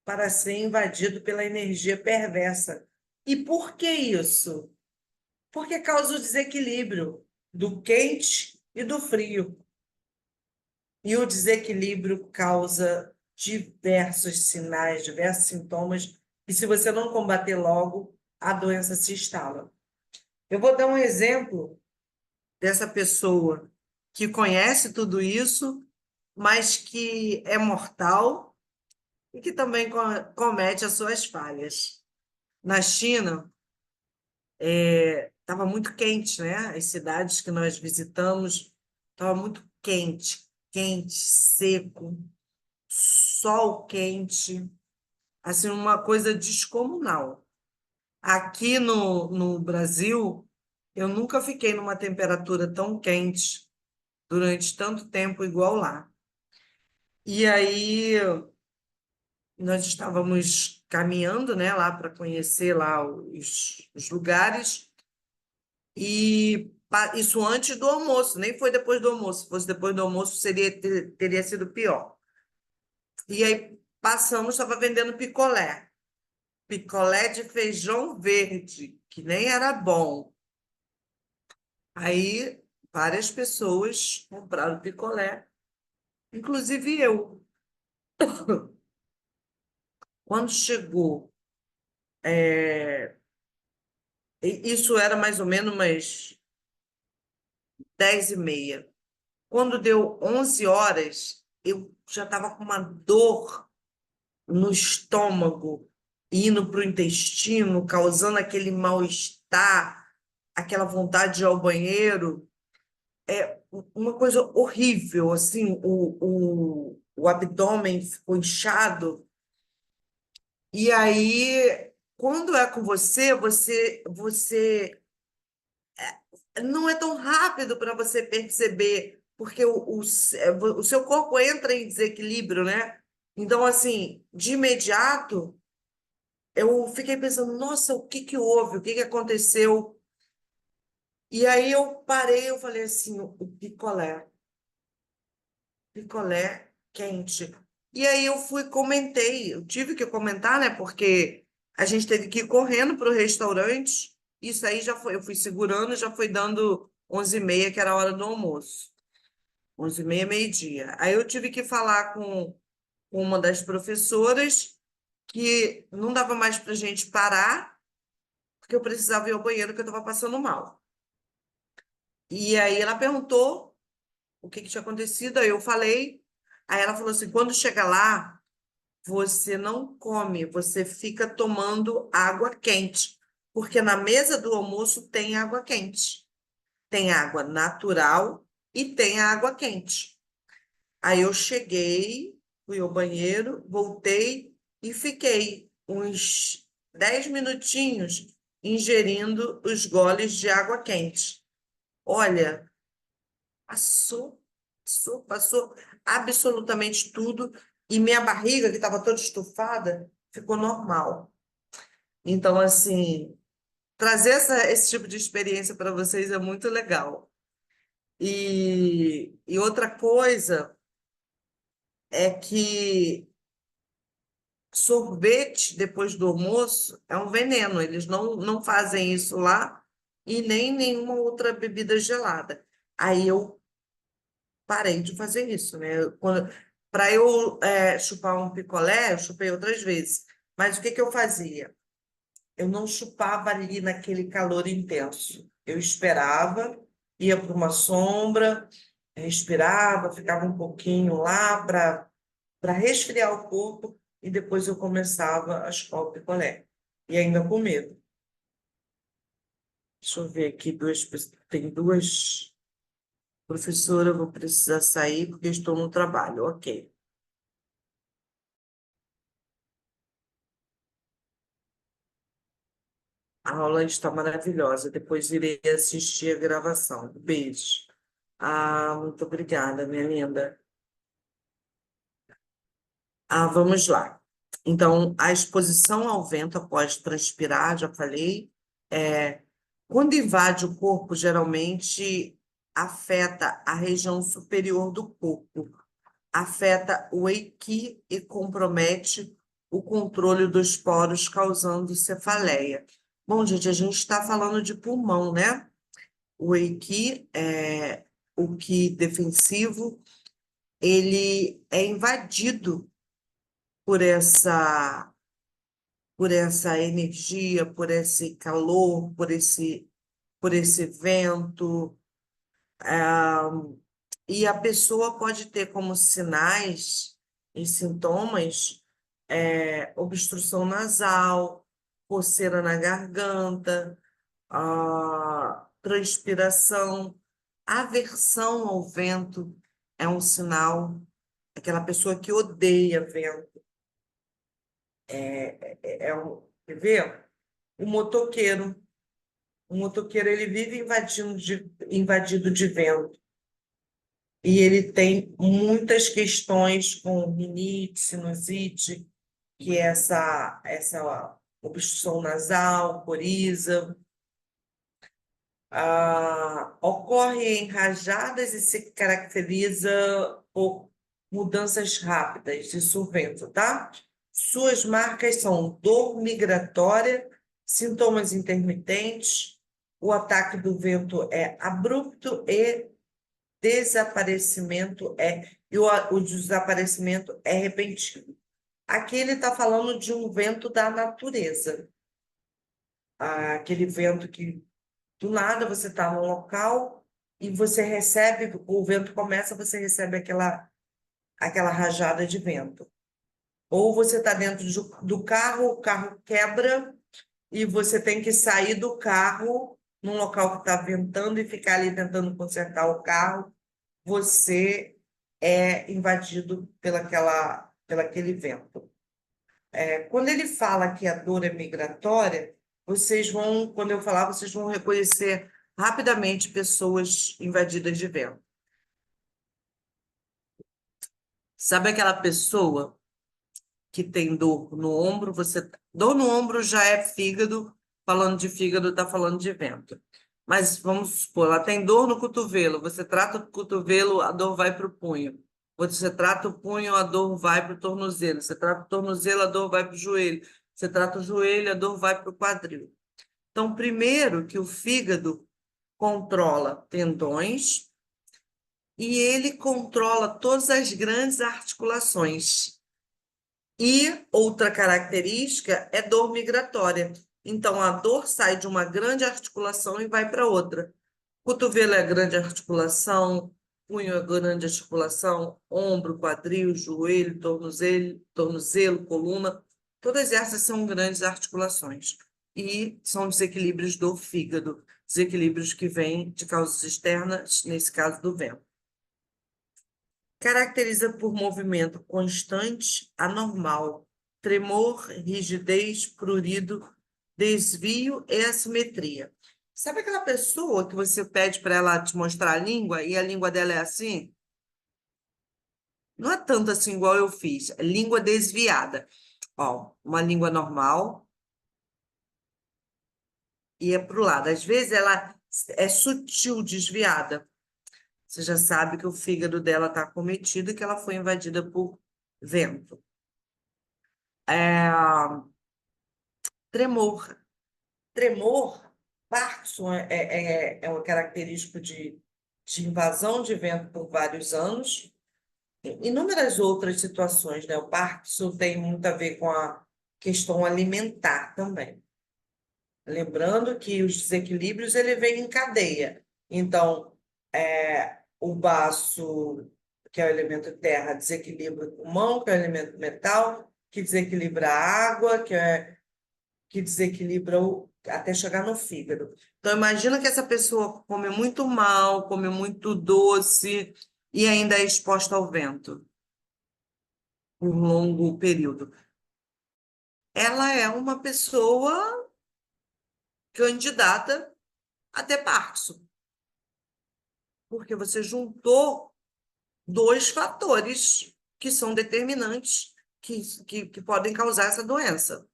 para ser invadido pela energia perversa. E por que isso? Porque causa o desequilíbrio do quente e do frio. E o desequilíbrio causa diversos sinais, diversos sintomas E se você não combater logo, a doença se instala. Eu vou dar um exemplo dessa pessoa que conhece tudo isso, mas que é mortal e que também comete as suas falhas. Na China, estava muito quente, né? As cidades que nós visitamos estava muito quente, quente, seco, sol quente, assim, uma coisa descomunal. Aqui no Brasil, eu nunca fiquei numa temperatura tão quente durante tanto tempo igual lá. E aí nós estávamos caminhando, né, lá para conhecer lá os lugares e isso antes do almoço, nem foi depois do almoço. Se fosse depois do almoço, teria sido pior. E aí passamos, estava vendendo picolé. Picolé de feijão verde, que nem era bom. Aí várias pessoas compraram picolé, inclusive eu. Quando chegou, isso era mais ou menos umas 10h30. Quando deu 11 horas, eu já estava com uma dor no estômago, indo para o intestino, causando aquele mal-estar, aquela vontade de ir ao banheiro. Uma coisa horrível, assim, o abdômen ficou inchado. E aí, quando é com você não é tão rápido para você perceber, porque o seu corpo entra em desequilíbrio, né? Então, assim, de imediato, eu fiquei pensando, nossa, o que que houve? O que que aconteceu? E aí eu parei, eu falei assim, o picolé quente. E aí eu comentei, eu tive que comentar, né? Porque a gente teve que ir correndo para o restaurante. Isso aí já foi, eu fui segurando, já foi dando 11h30, que era a hora do almoço. 11h30, meio-dia. Aí eu tive que falar com uma das professoras que não dava mais para a gente parar, porque eu precisava ir ao banheiro, que eu estava passando mal. E aí ela perguntou o que que tinha acontecido, aí eu falei. Aí ela falou assim: quando chega lá, você não come, você fica tomando água quente, porque na mesa do almoço tem água quente, tem água natural e tem água quente. Aí eu cheguei, fui ao banheiro, voltei e fiquei uns 10 minutinhos ingerindo os goles de água quente. Olha, passou absolutamente tudo e minha barriga, que estava toda estufada, ficou normal. Então, assim, trazer esse tipo de experiência para vocês é muito legal. E outra coisa é que sorvete depois do almoço é um veneno. Eles não fazem isso lá e nem nenhuma outra bebida gelada. Aí eu parei de fazer isso, né? Para eu chupar um picolé, eu chupei outras vezes. Mas o que que eu fazia? Eu não chupava ali naquele calor intenso. Eu esperava, ia para uma sombra, respirava, ficava um pouquinho lá para resfriar o corpo e depois eu começava a chupar o picolé. E ainda com medo. Deixa eu ver aqui, tem duas. Professora, eu vou precisar sair porque estou no trabalho. Ok. A aula está maravilhosa. Depois irei assistir a gravação. Beijo. Ah, muito obrigada, minha linda. Ah, vamos lá. Então, a exposição ao vento após transpirar, já falei, é, quando invade o corpo, geralmente afeta a região superior do corpo, afeta o equi e compromete o controle dos poros, causando cefaleia. Bom, gente, a gente está falando de pulmão, né? O equi, o Qi defensivo, ele é invadido por por essa energia, por esse calor, por esse vento. E a pessoa pode ter como sinais e sintomas obstrução nasal, coceira na garganta, transpiração, aversão ao vento é um sinal. Aquela pessoa que odeia vento. Quer ver? O motoqueiro. O motoqueiro ele vive invadido de vento. E ele tem muitas questões com rinite, sinusite, que é essa obstrução nasal, coriza. Ocorre em rajadas e se caracteriza por mudanças rápidas de vento, tá? Suas marcas são dor migratória, sintomas intermitentes, o ataque do vento é abrupto e o desaparecimento é repentino. Aqui ele está falando de um vento da natureza, aquele vento que do nada você está num local e você recebe, o vento começa, você recebe aquela rajada de vento. Ou você está dentro do carro, o carro quebra e você tem que sair do carro num local que está ventando e ficar ali tentando consertar o carro, você é invadido pelaquele vento. Quando ele fala que a dor é migratória, quando eu falar, vocês vão reconhecer rapidamente pessoas invadidas de vento. Sabe aquela pessoa que tem dor no ombro? Dor no ombro já é fígado, falando de fígado, está falando de vento. Mas vamos supor, ela tem dor no cotovelo, você trata o cotovelo, a dor vai para o punho. Você trata o punho, a dor vai para o tornozelo. Você trata o tornozelo, a dor vai para o joelho. Você trata o joelho, a dor vai para o quadril. Então, primeiro que o fígado controla tendões e ele controla todas as grandes articulações. E outra característica é dor migratória. Então, a dor sai de uma grande articulação e vai para outra. Cotovelo é grande articulação, punho é grande articulação, ombro, quadril, joelho, tornozelo, coluna. Todas essas são grandes articulações. E são desequilíbrios do fígado, desequilíbrios que vêm de causas externas, nesse caso do vento. Caracteriza por movimento constante, anormal, tremor, rigidez, prurido, desvio e assimetria. Sabe aquela pessoa que você pede para ela te mostrar a língua e a língua dela é assim? Não é tanto assim igual eu fiz, é língua desviada. Ó, uma língua normal e é para o lado. Às vezes ela é sutil, desviada. Você já sabe que o fígado dela está acometido e que ela foi invadida por vento. Tremor. Tremor, Parkinson é uma característica de invasão de vento por vários anos. Inúmeras outras situações, né? O Parkinson tem muito a ver com a questão alimentar também. Lembrando que os desequilíbrios ele vem em cadeia. Então, o baço, que é o elemento terra, desequilibra o pulmão, que é o elemento metal, que desequilibra a água, que desequilibra até chegar no fígado. Então, imagina que essa pessoa come muito mal, come muito doce e ainda é exposta ao vento por um longo período. Ela é uma pessoa candidata a ter Parkinson, porque você juntou dois fatores que são determinantes, que podem causar essa doença.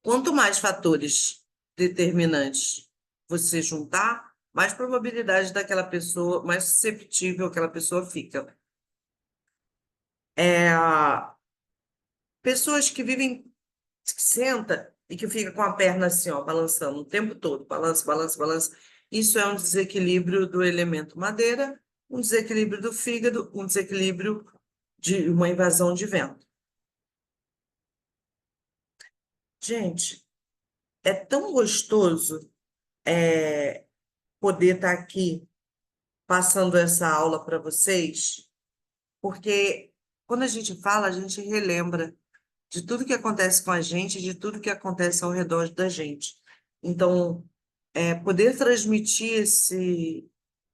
Quanto mais fatores determinantes você juntar, mais probabilidade daquela pessoa, mais susceptível aquela pessoa fica. Pessoas que vivem, que senta e que fica com a perna assim, ó, balançando o tempo todo, balança, balança, balança. Isso é um desequilíbrio do elemento madeira, um desequilíbrio do fígado, um desequilíbrio de uma invasão de vento. Gente, é tão gostoso poder estar aqui passando essa aula para vocês, porque quando a gente fala, a gente relembra de tudo que acontece com a gente, de tudo que acontece ao redor da gente. Então, poder transmitir esse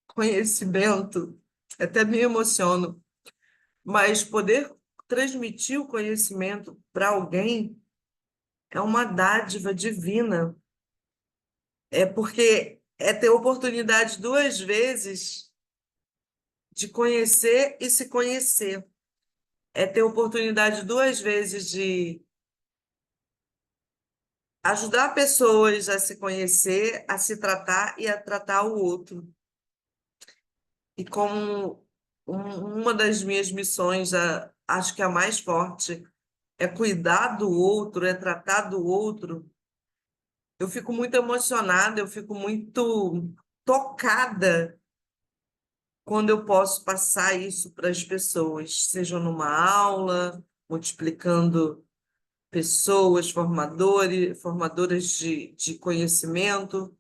conhecimento, até me emociono, mas poder transmitir o conhecimento para alguém é uma dádiva divina. É porque é ter oportunidade duas vezes de conhecer e se conhecer. É ter oportunidade duas vezes de ajudar pessoas a se conhecer, a se tratar e a tratar o outro. E como uma das minhas missões, acho que a mais forte, é cuidar do outro, é tratar do outro, eu fico muito emocionada, eu fico muito tocada quando eu posso passar isso para as pessoas, seja numa aula, multiplicando pessoas, formadoras de conhecimento,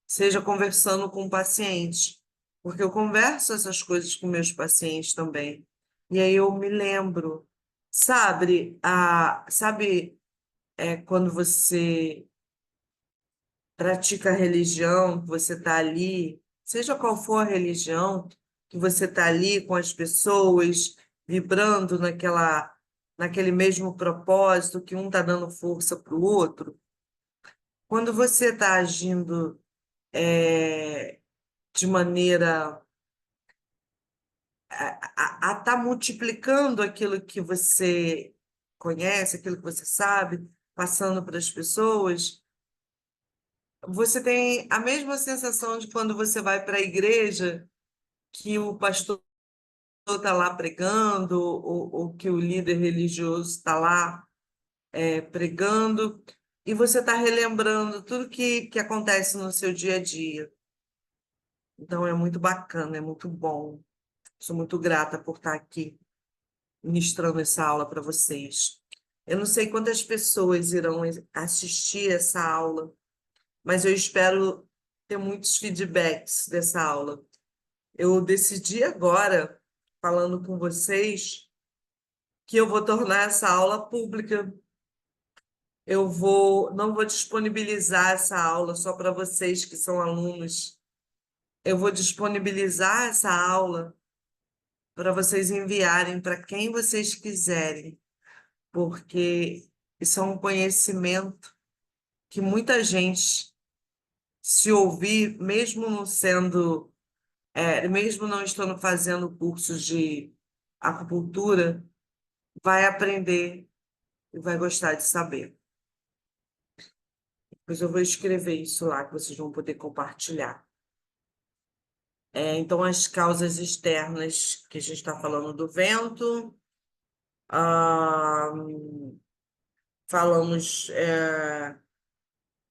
seja conversando com pacientes, porque eu converso essas coisas com meus pacientes também. E aí eu me lembro, sabe, quando você pratica a religião, que você está ali, seja qual for a religião, que você está ali com as pessoas, vibrando naquele mesmo propósito, que um está dando força para o outro. Quando você está agindo de maneira a estar multiplicando aquilo que você conhece, aquilo que você sabe, passando para as pessoas, você tem a mesma sensação de quando você vai para a igreja, que o pastor está lá pregando, ou que o líder religioso está lá pregando, e você está relembrando tudo que acontece no seu dia a dia. Então, é muito bacana, é muito bom. Sou muito grata por estar aqui ministrando essa aula para vocês. Eu não sei quantas pessoas irão assistir essa aula, mas eu espero ter muitos feedbacks dessa aula. Eu decidi agora, falando com vocês, que eu vou tornar essa aula pública. Não vou disponibilizar essa aula só para vocês que são alunos. Eu vou disponibilizar essa aula para vocês enviarem para quem vocês quiserem, porque isso é um conhecimento que muita gente, se ouvir, mesmo não estando fazendo cursos de acupuntura, vai aprender e vai gostar de saber. Depois eu vou escrever isso lá, que vocês vão poder compartilhar. Então, as causas externas, que a gente está falando do vento, ah, falamos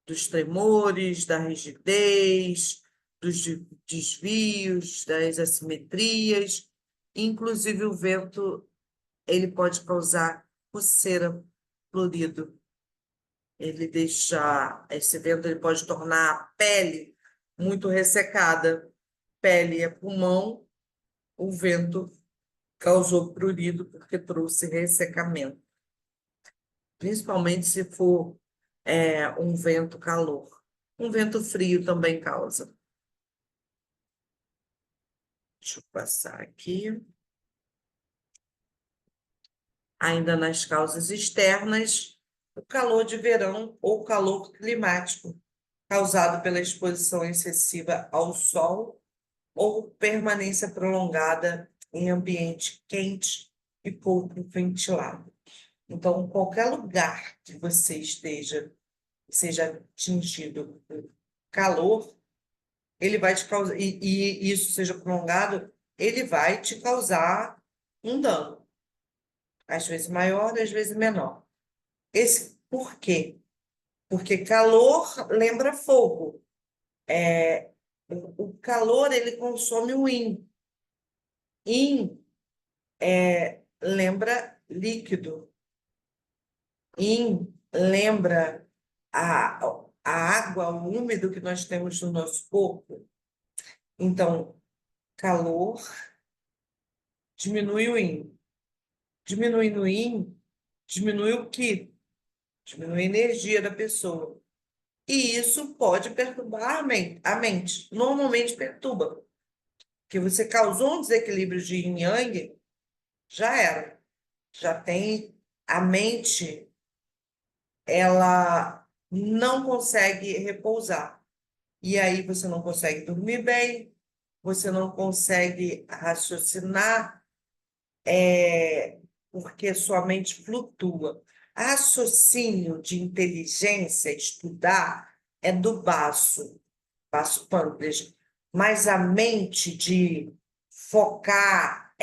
dos tremores, da rigidez, dos desvios, das assimetrias. Inclusive, o vento ele pode causar coceira, prurido. Esse vento ele pode tornar a pele muito ressecada. Pele é pulmão, o vento causou prurido porque trouxe ressecamento, principalmente se for um vento calor. Um vento frio também causa. Deixa eu passar aqui. Ainda nas causas externas, o calor de verão ou calor climático, causado pela exposição excessiva ao sol ou permanência prolongada em ambiente quente e pouco ventilado. Então, qualquer lugar que você esteja, seja atingido por calor, ele vai te causar, e isso seja prolongado, ele vai te causar um dano, às vezes maior, às vezes menor. Por quê? Porque calor lembra fogo. O calor, ele consome o yin. Yin lembra líquido. Yin lembra a, a água, o úmido que nós temos no nosso corpo. Então, calor diminui o yin. Diminuindo o yin, diminui o qi, diminui a energia da pessoa. E isso pode perturbar a mente. Normalmente perturba. Porque você causou um desequilíbrio de yin e yang, já era. Já tem a mente, ela não consegue repousar. E aí você não consegue dormir bem, você não consegue raciocinar, porque sua mente flutua. Raciocínio de inteligência, estudar, é do baço pâncreas, mas a mente de focar,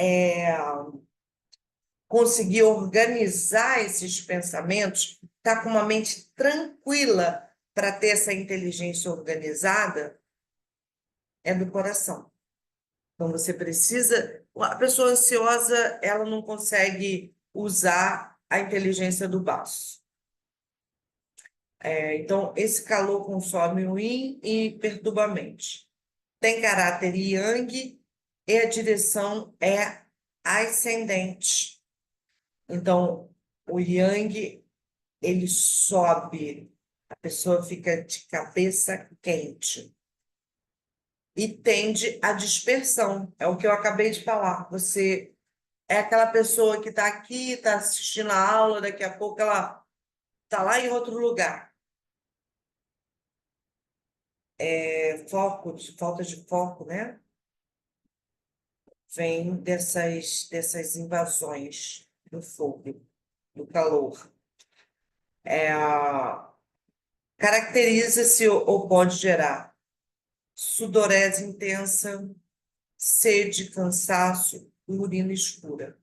conseguir organizar esses pensamentos, estar com uma mente tranquila para ter essa inteligência organizada, é do coração. Então, você precisa. A pessoa ansiosa, ela não consegue usar a inteligência do baço. Então, esse calor consome o yin e perturba a mente. Tem caráter yang e a direção é ascendente. Então, o yang, ele sobe, a pessoa fica de cabeça quente e tende à dispersão. É o que eu acabei de falar. Você é aquela pessoa que está aqui, está assistindo a aula, daqui a pouco ela está lá em outro lugar. Foco, falta de foco, né? Vem dessas invasões do fogo, do calor. Caracteriza-se ou pode gerar sudorese intensa, sede, cansaço e urina escura.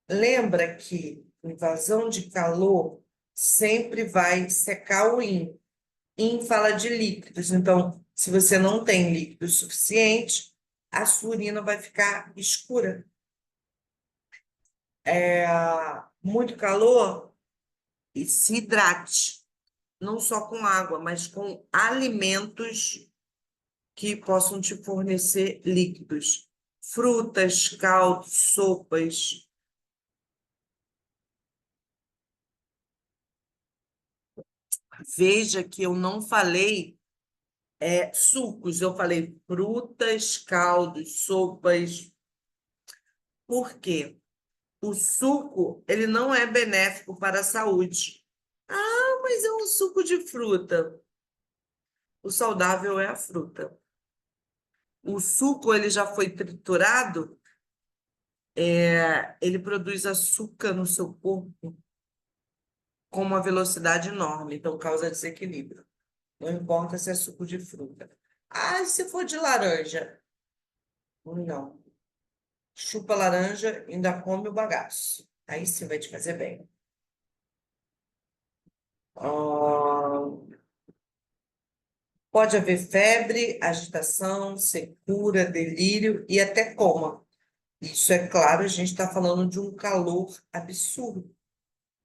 Lembra que invasão de calor sempre vai secar o yin. Yin fala de líquidos, então, se você não tem líquido suficiente, a sua urina vai ficar escura. Muito calor, e se hidrate, não só com água, mas com alimentos que possam te fornecer líquidos. Frutas, caldos, sopas. Veja que eu não falei sucos, eu falei frutas, caldos, sopas. Por quê? O suco, ele não é benéfico para a saúde. Ah, mas é um suco de fruta. O saudável é a fruta. O suco, ele já foi triturado, ele produz açúcar no seu corpo com uma velocidade enorme, então causa desequilíbrio. Não importa se é suco de fruta. Ah, se for de laranja? Não. Chupa laranja, ainda come o bagaço. Aí sim vai te fazer bem. Ah, pode haver febre, agitação, secura, delírio e até coma. Isso é claro, a gente está falando de um calor absurdo.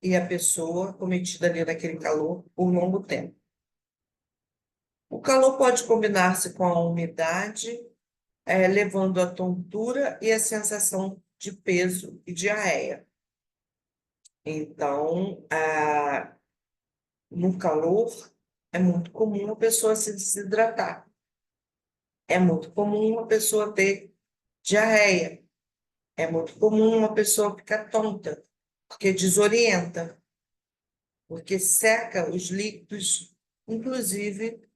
E a pessoa cometida ali naquele calor por longo tempo. O calor pode combinar-se com a umidade, levando à tontura e a sensação de peso e diarreia. Então, no calor, é muito comum a pessoa se desidratar. É muito comum a pessoa ter diarreia. É muito comum uma pessoa ficar tonta, porque desorienta, porque seca os líquidos, inclusive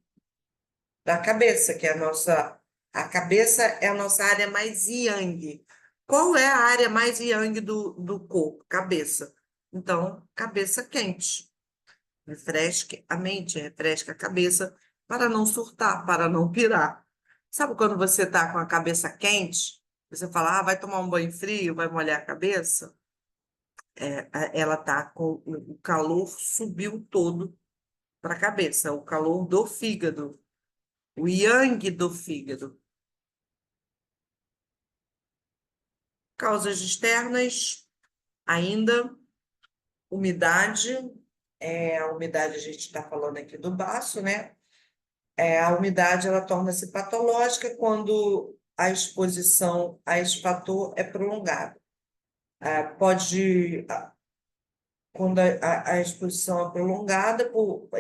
da cabeça, que é a cabeça é a nossa área mais yang. Qual é a área mais yang do corpo? Cabeça. Então, cabeça quente. Refresque a mente, refresque a cabeça para não surtar, para não pirar. Sabe quando você está com a cabeça quente? Você fala, vai tomar um banho frio, vai molhar a cabeça? Ela está com o calor subiu todo para a cabeça, o calor do fígado, o yang do fígado. Causas externas, ainda, umidade, a umidade, a gente está falando aqui do baço, né? A umidade ela torna-se patológica quando a exposição a esse fator é prolongada. Pode, quando a exposição é prolongada,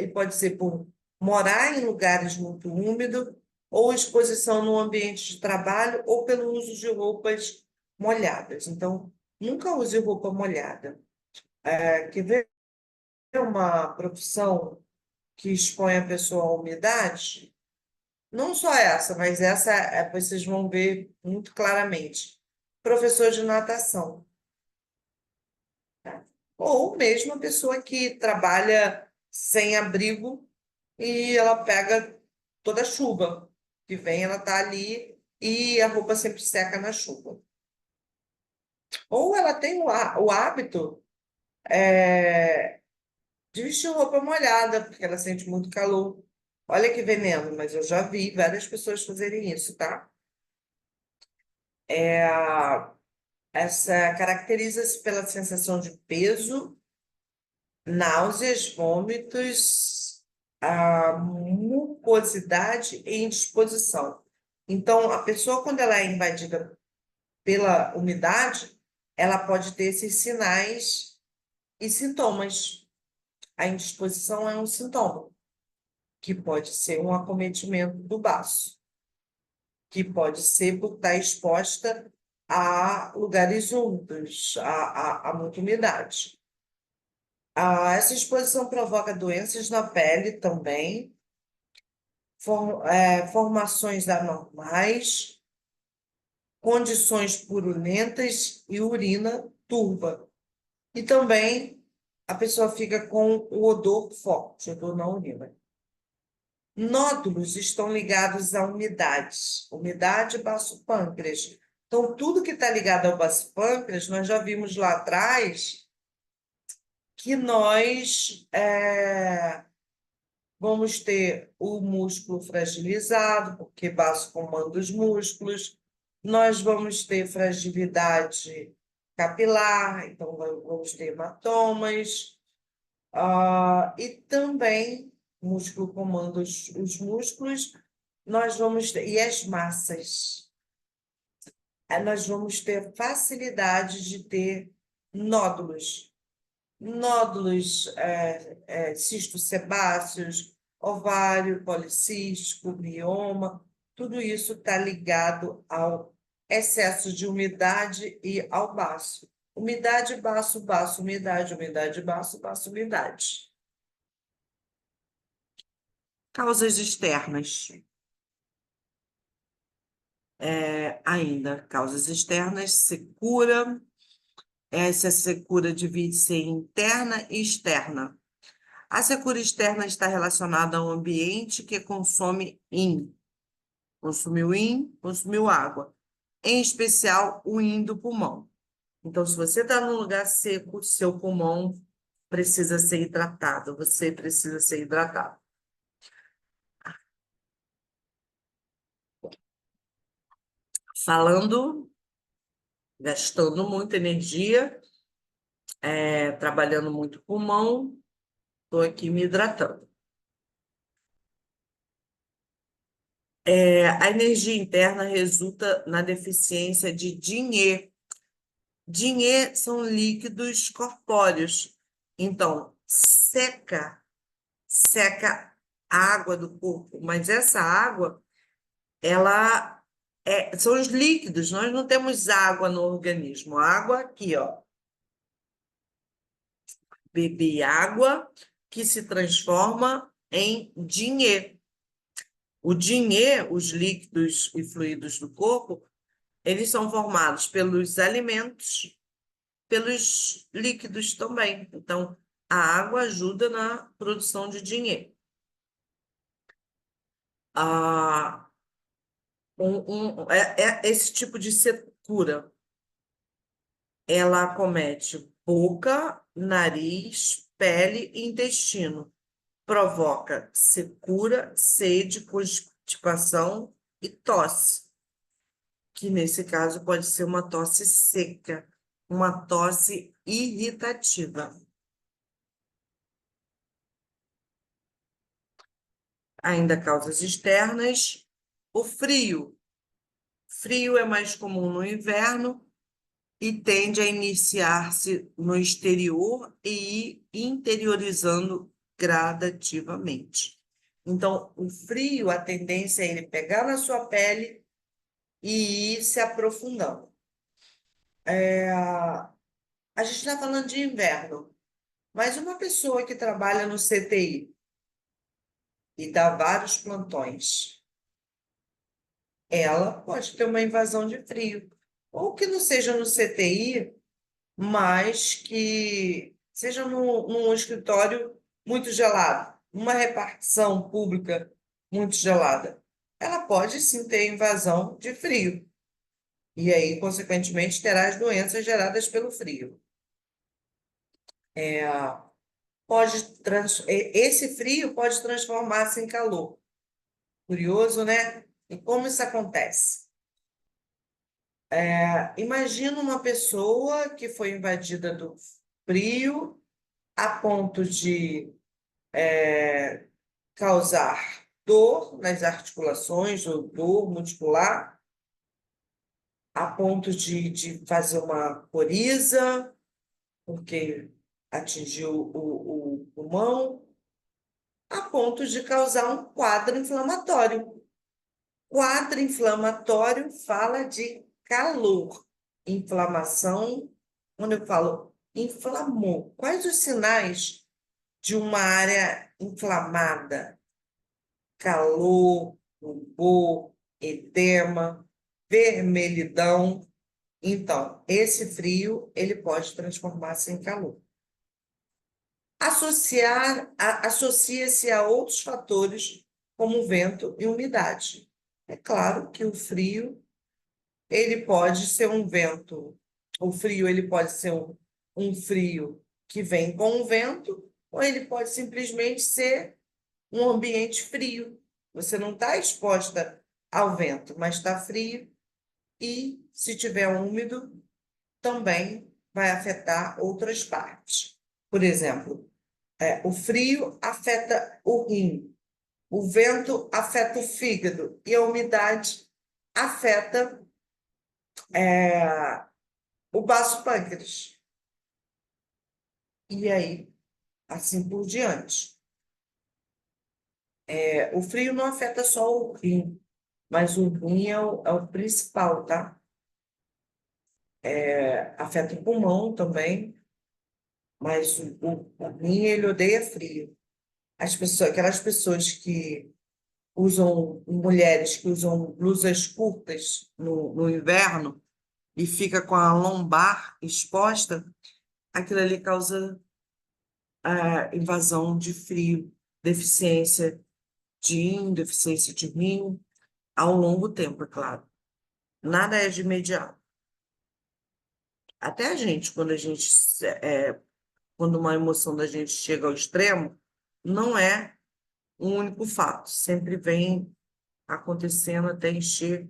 e pode ser por morar em lugares muito úmidos, ou exposição no ambiente de trabalho, ou pelo uso de roupas molhadas. Então, nunca use roupa molhada. Quer ver uma profissão que expõe a pessoa à umidade? Não só essa, mas essa vocês vão ver muito claramente. Professor de natação, ou mesmo a pessoa que trabalha sem abrigo e ela pega toda a chuva que vem, ela está ali e a roupa sempre seca na chuva. Ou ela tem o hábito de vestir roupa molhada, porque ela sente muito calor. Olha que veneno, mas eu já vi várias pessoas fazerem isso, tá? Essa caracteriza-se pela sensação de peso, náuseas, vômitos, mucosidade e indisposição. Então, a pessoa, quando ela é invadida pela umidade, ela pode ter esses sinais e sintomas. A indisposição é um sintoma, que pode ser um acometimento do baço, que pode ser por estar exposta a lugares úmidos, a muita umidade. Essa exposição provoca doenças na pele também, formações anormais, condições purulentas e urina turva. E também a pessoa fica com o odor forte, odor na urina. Nódulos estão ligados à umidade e baço pâncreas. Então, tudo que está ligado ao baço pâncreas, nós já vimos lá atrás que nós vamos ter o músculo fragilizado, porque baço comanda os músculos. Nós vamos ter fragilidade capilar, então vamos ter hematomas. E também, músculo comanda os músculos, nós vamos ter, e as massas. Nós vamos ter facilidade de ter nódulos. Nódulos cistos sebáceos, ovário policístico, mioma, tudo isso está ligado ao excesso de umidade e ao baço. Umidade, baço, baço, umidade, umidade, baço, baço, umidade. Causas externas. Ainda, causas externas, secura. Essa secura divide-se em interna e externa. A secura externa está relacionada ao ambiente que consome IN. Consumiu IN, consumiu água. Em especial, o IN do pulmão. Então, se você está num lugar seco, seu pulmão precisa ser hidratado. Você precisa ser hidratado. Falando, gastando muita energia, trabalhando muito pulmão, estou aqui me hidratando. A energia interna resulta na deficiência de dinheiro. Dinheiro são líquidos corpóreos. Então, seca a água do corpo, mas essa água, ela são os líquidos, nós não temos água no organismo. Água aqui, ó. Beber água que se transforma em dinheiro. O dinheiro, os líquidos e fluidos do corpo, eles são formados pelos alimentos, pelos líquidos também. Então, a água ajuda na produção de dinheiro. Esse tipo de secura, ela acomete boca, nariz, pele e intestino. Provoca secura, sede, constipação e tosse, que nesse caso pode ser uma tosse seca, uma tosse irritativa. Ainda causas externas. O frio. Frio é mais comum no inverno e tende a iniciar-se no exterior e ir interiorizando gradativamente. Então, o frio, a tendência é ele pegar na sua pele e ir se aprofundando. A gente está falando de inverno, mas uma pessoa que trabalha no CTI e dá vários plantões, ela pode ter uma invasão de frio. Ou que não seja no CTI, mas que seja num escritório muito gelado, uma repartição pública muito gelada. Ela pode sim ter invasão de frio. E aí, consequentemente, terá as doenças geradas pelo frio. Esse frio pode transformar-se em calor. Curioso, né? E como isso acontece? Imagina uma pessoa que foi invadida do frio a ponto de causar dor nas articulações ou dor muscular, a ponto de fazer uma coriza, porque atingiu o pulmão, a ponto de causar um quadro inflamatório. Quadro inflamatório fala de calor, inflamação. Quando eu falo inflamou, quais os sinais de uma área inflamada? Calor, rubor, edema, vermelhidão. Então, esse frio, ele pode transformar-se em calor. Associa-se a outros fatores, como vento e umidade. É claro que o frio, ele pode ser um vento, o frio, ele pode ser um frio que vem com o vento, ou ele pode simplesmente ser um ambiente frio. Você não está exposta ao vento, mas está frio e, se tiver úmido, também vai afetar outras partes. Por exemplo, o frio afeta o rim, o vento afeta o fígado e a umidade afeta o baço pâncreas. E aí, assim por diante. O frio não afeta só o rim, mas o rim é o principal, tá? Afeta o pulmão também, mas o rim, ele odeia frio. Aquelas pessoas que mulheres que usam blusas curtas no inverno e fica com a lombar exposta, aquilo ali causa invasão de frio, deficiência de rim, ao longo tempo, é claro. Nada é de imediato. Até a gente, quando uma emoção da gente chega ao extremo, não é um único fato, sempre vem acontecendo até encher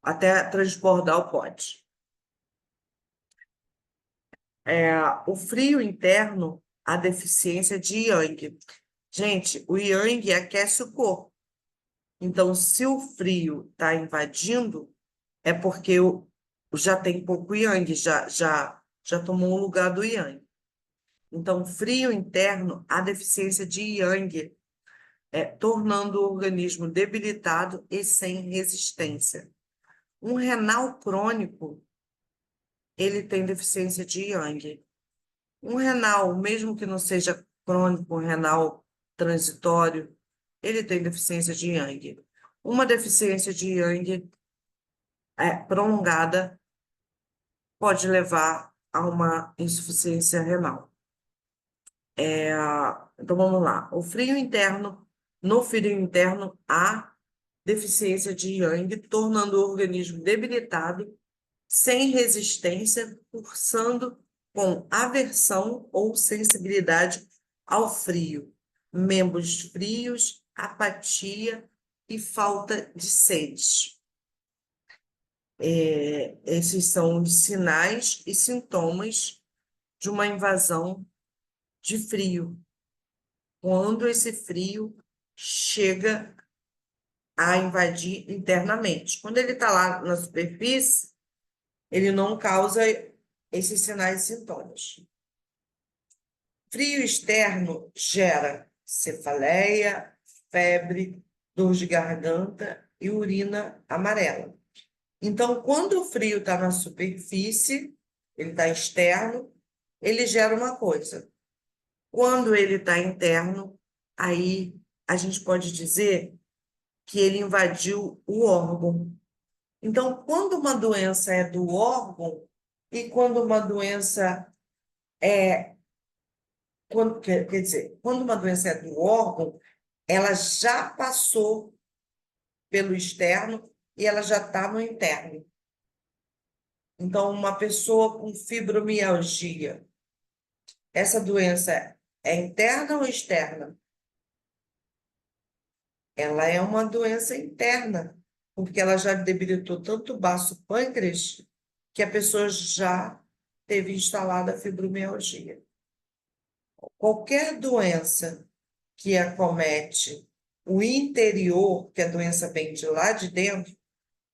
até transbordar o pote. O frio interno, a deficiência de Yang. Gente, o Yang aquece o corpo. Então, se o frio está invadindo, é porque já tem pouco Yang, já tomou o lugar do Yang. Então, frio interno, a deficiência de Yang, tornando o organismo debilitado e sem resistência. Um renal crônico, ele tem deficiência de Yang. Um renal, mesmo que não seja crônico, um renal transitório, ele tem deficiência de Yang. Uma deficiência de Yang prolongada pode levar a uma insuficiência renal. Então, vamos lá. No frio interno, há deficiência de Yang, tornando o organismo debilitado, sem resistência, cursando com aversão ou sensibilidade ao frio, membros frios, apatia e falta de sede. Esses são os sinais e sintomas de uma invasão de frio. quando esse frio chega a invadir internamente. Quando ele está lá na superfície, ele não causa esses sinais e sintomas. Frio externo gera cefaleia, febre, dor de garganta e urina amarela. Então, quando o frio está na superfície, ele está externo, ele gera uma coisa. Quando ele está interno, aí a gente pode dizer que ele invadiu o órgão. Então, quando uma doença é do órgão e quando uma doença quer dizer, quando uma doença é do órgão, ela já passou pelo externo e ela já está no interno. Então, uma pessoa com fibromialgia, essa doença é interna ou externa? Ela é uma doença interna, porque ela já debilitou tanto o baço pâncreas que a pessoa já teve instalada a fibromialgia. Qualquer doença que acomete o interior, que a doença vem de lá de dentro,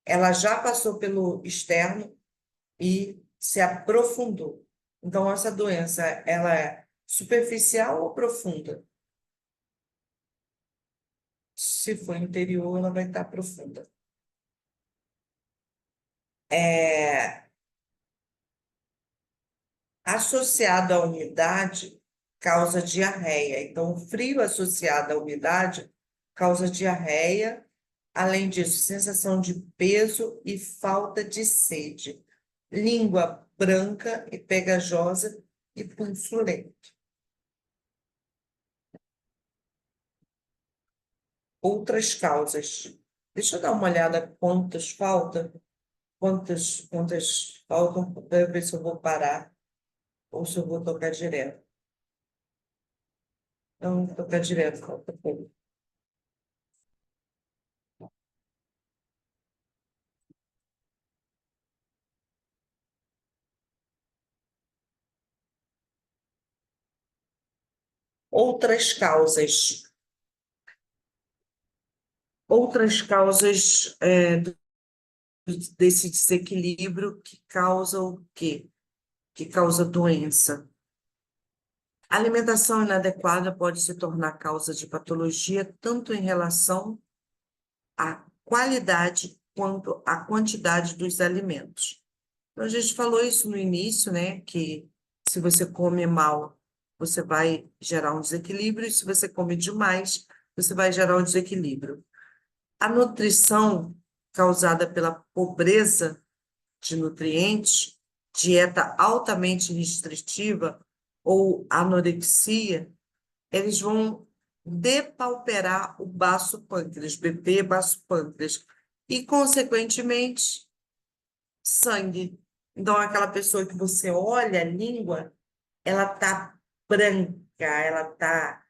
ela já passou pelo externo e se aprofundou. Então, essa doença, ela é superficial ou profunda? Se for interior, ela vai estar profunda. Associado à umidade, causa diarreia. Então, o frio associado à umidade causa diarreia. Além disso, sensação de peso e falta de sede. Língua branca e pegajosa e pulso lento. Outras causas. Deixa eu dar uma olhada quantas faltam. Quantas faltam para ver se eu vou parar ou se eu vou tocar direto. Então, tocar direto, falta pouco. Outras causas. Outras causas desse desequilíbrio que causa o quê? Que causa doença. A alimentação inadequada pode se tornar causa de patologia tanto em relação à qualidade quanto à quantidade dos alimentos. Então, a gente falou isso no início, né? Que se você come mal, você vai gerar um desequilíbrio, e se você come demais, você vai gerar um desequilíbrio. A nutrição causada pela pobreza de nutrientes, dieta altamente restritiva ou anorexia, eles vão depauperar o baço pâncreas, BP baço pâncreas, e, consequentemente, sangue. Então, aquela pessoa que você olha a língua, ela está branca, ela está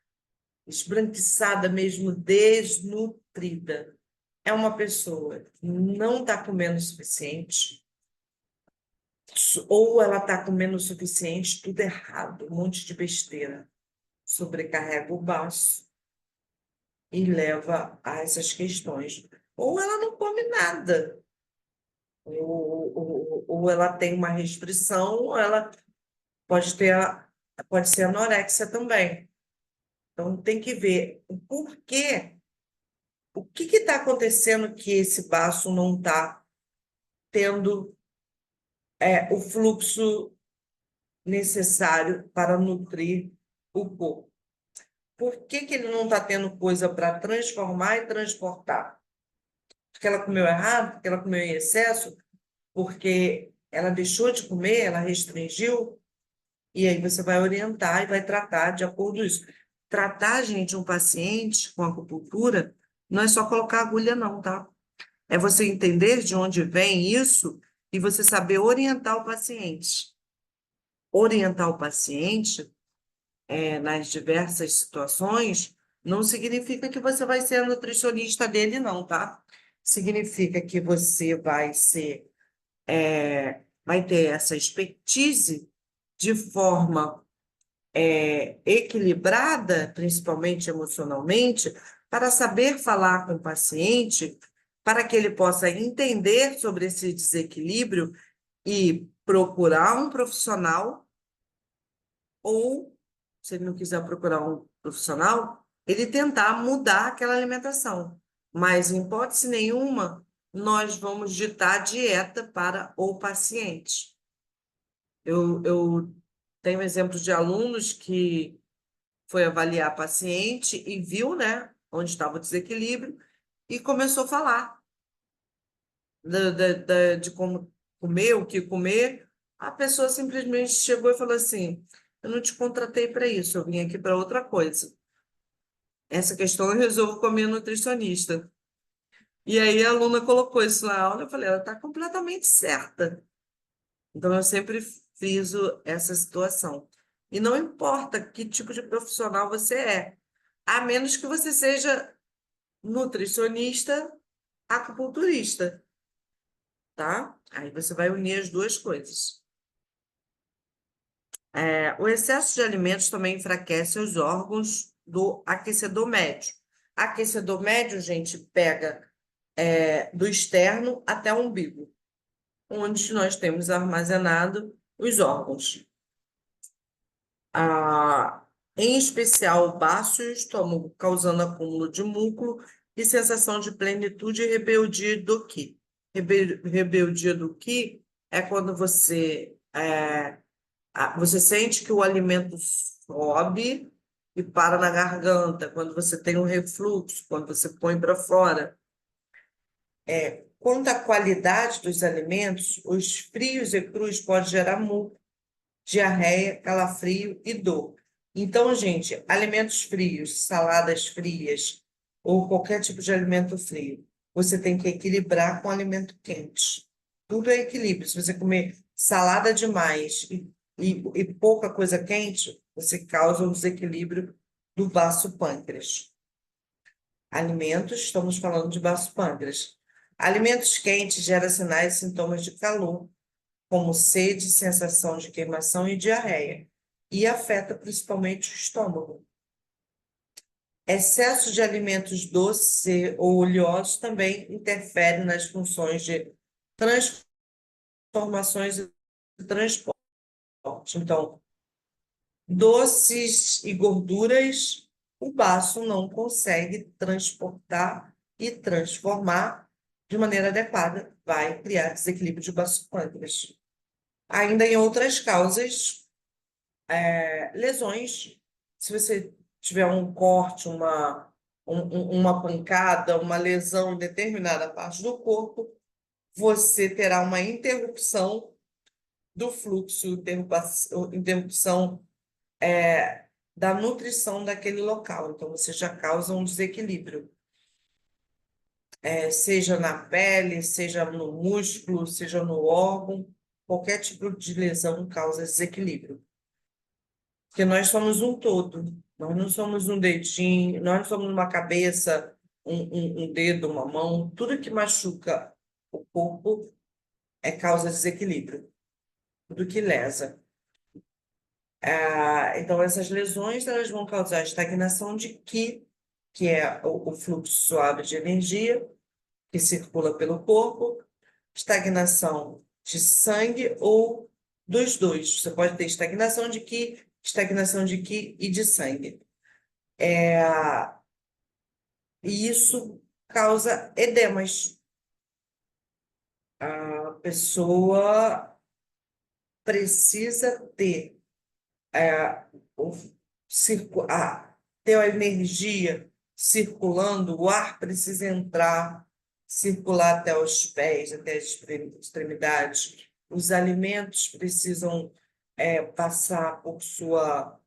esbranquiçada mesmo, desnutrida. É uma pessoa que não está comendo o suficiente, ou ela está comendo o suficiente, tudo errado, um monte de besteira. Sobrecarrega o baço e leva a essas questões. Ou ela não come nada, ou ela tem uma restrição, ou ela pode ter pode ser anorexia também. Então, tem que ver o porquê, o que está acontecendo que esse baço não está tendo o fluxo necessário para nutrir o corpo. Por que ele não está tendo coisa para transformar e transportar? Porque ela comeu errado, porque ela comeu em excesso, porque ela deixou de comer, ela restringiu, e aí você vai orientar e vai tratar de acordo com isso. Tratar, gente, um paciente com acupuntura não é só colocar agulha, não, tá? É você entender de onde vem isso e você saber orientar o paciente. Orientar o paciente nas diversas situações não significa que você vai ser a nutricionista dele, não, tá? Significa que você vai ter essa expertise de forma equilibrada, principalmente emocionalmente, para saber falar com o paciente, para que ele possa entender sobre esse desequilíbrio e procurar um profissional, ou, se ele não quiser procurar um profissional, ele tentar mudar aquela alimentação. Mas, em hipótese nenhuma, nós vamos ditar dieta para o paciente. Eu tenho exemplos de alunos que foi avaliar paciente e viu, né, onde estava o desequilíbrio e começou a falar de como comer, o que comer. A pessoa simplesmente chegou e falou assim: eu não te contratei para isso, eu vim aqui para outra coisa. Essa questão eu resolvo com a minha nutricionista. E aí a aluna colocou isso na aula, eu falei, ela está completamente certa. Então eu sempre friso essa situação. E não importa que tipo de profissional você é, a menos que você seja nutricionista, acupunturista, tá? Aí você vai unir as duas coisas. O excesso de alimentos também enfraquece os órgãos do aquecedor médio. Aquecedor médio, gente, pega do externo até o umbigo, onde nós temos armazenado os órgãos. Em especial o baço e o estômago, causando acúmulo de músculo e sensação de plenitude e rebeldia do qi. Rebeldia do qi é quando você sente que o alimento sobe e para na garganta, quando você tem um refluxo, quando você põe para fora. Quanto à qualidade dos alimentos, os frios e crus podem gerar muco, diarreia, calafrio e dor. Então, gente, alimentos frios, saladas frias ou qualquer tipo de alimento frio, você tem que equilibrar com alimento quente. Tudo é equilíbrio. Se você comer salada demais e pouca coisa quente, você causa um desequilíbrio do baço pâncreas. Alimentos, estamos falando de baço pâncreas. Alimentos quentes geram sinais e sintomas de calor, como sede, sensação de queimação e diarreia, e afeta principalmente o estômago. Excesso de alimentos doces ou oleosos também interfere nas funções de transformações e transporte. Então, doces e gorduras, o baço não consegue transportar e transformar de maneira adequada, vai criar desequilíbrio de baço pâncreas. Ainda em outras causas, lesões, se você tiver um corte, uma pancada, uma lesão em determinada parte do corpo, você terá uma interrupção do fluxo, interrupção da nutrição daquele local. Então, você já causa um desequilíbrio, seja na pele, seja no músculo, seja no órgão, qualquer tipo de lesão causa desequilíbrio. Porque nós somos um todo, nós não somos um dedinho, nós não somos uma cabeça, um dedo, uma mão. Tudo que machuca o corpo causa desequilíbrio, tudo que lesa. Então, essas lesões elas vão causar estagnação de Qi, que é o fluxo suave de energia que circula pelo corpo, estagnação de sangue ou dos dois. Você pode ter estagnação de Qi e de sangue. E isso causa edemas. A pessoa precisa ter o ter a energia circulando, o ar precisa entrar, circular até os pés, até as extremidades. Os alimentos precisam passar por sua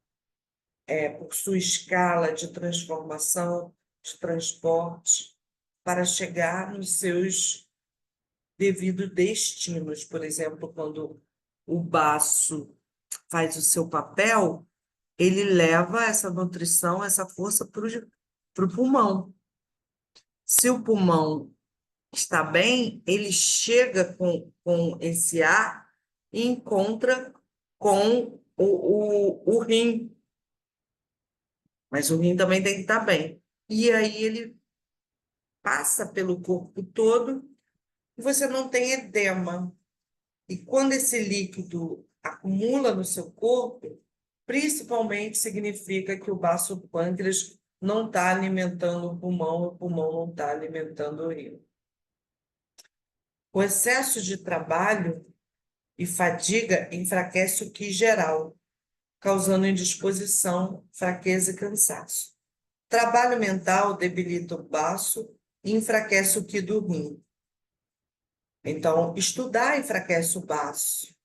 escala de transformação, de transporte, para chegar nos seus devidos destinos. Por exemplo, quando o baço faz o seu papel, ele leva essa nutrição, essa força para o pulmão. Se o pulmão está bem, ele chega com esse ar e encontra com o rim. mas o rim também tem que estar bem. E aí ele passa pelo corpo todo e você não tem edema. E quando esse líquido acumula no seu corpo, principalmente significa que o baço pâncreas não está alimentando o pulmão não está alimentando o rim. O excesso de trabalho e fadiga enfraquece o qi geral, causando indisposição, fraqueza e cansaço. Trabalho mental debilita o baço e enfraquece o qi do rim. Então, estudar enfraquece o baço.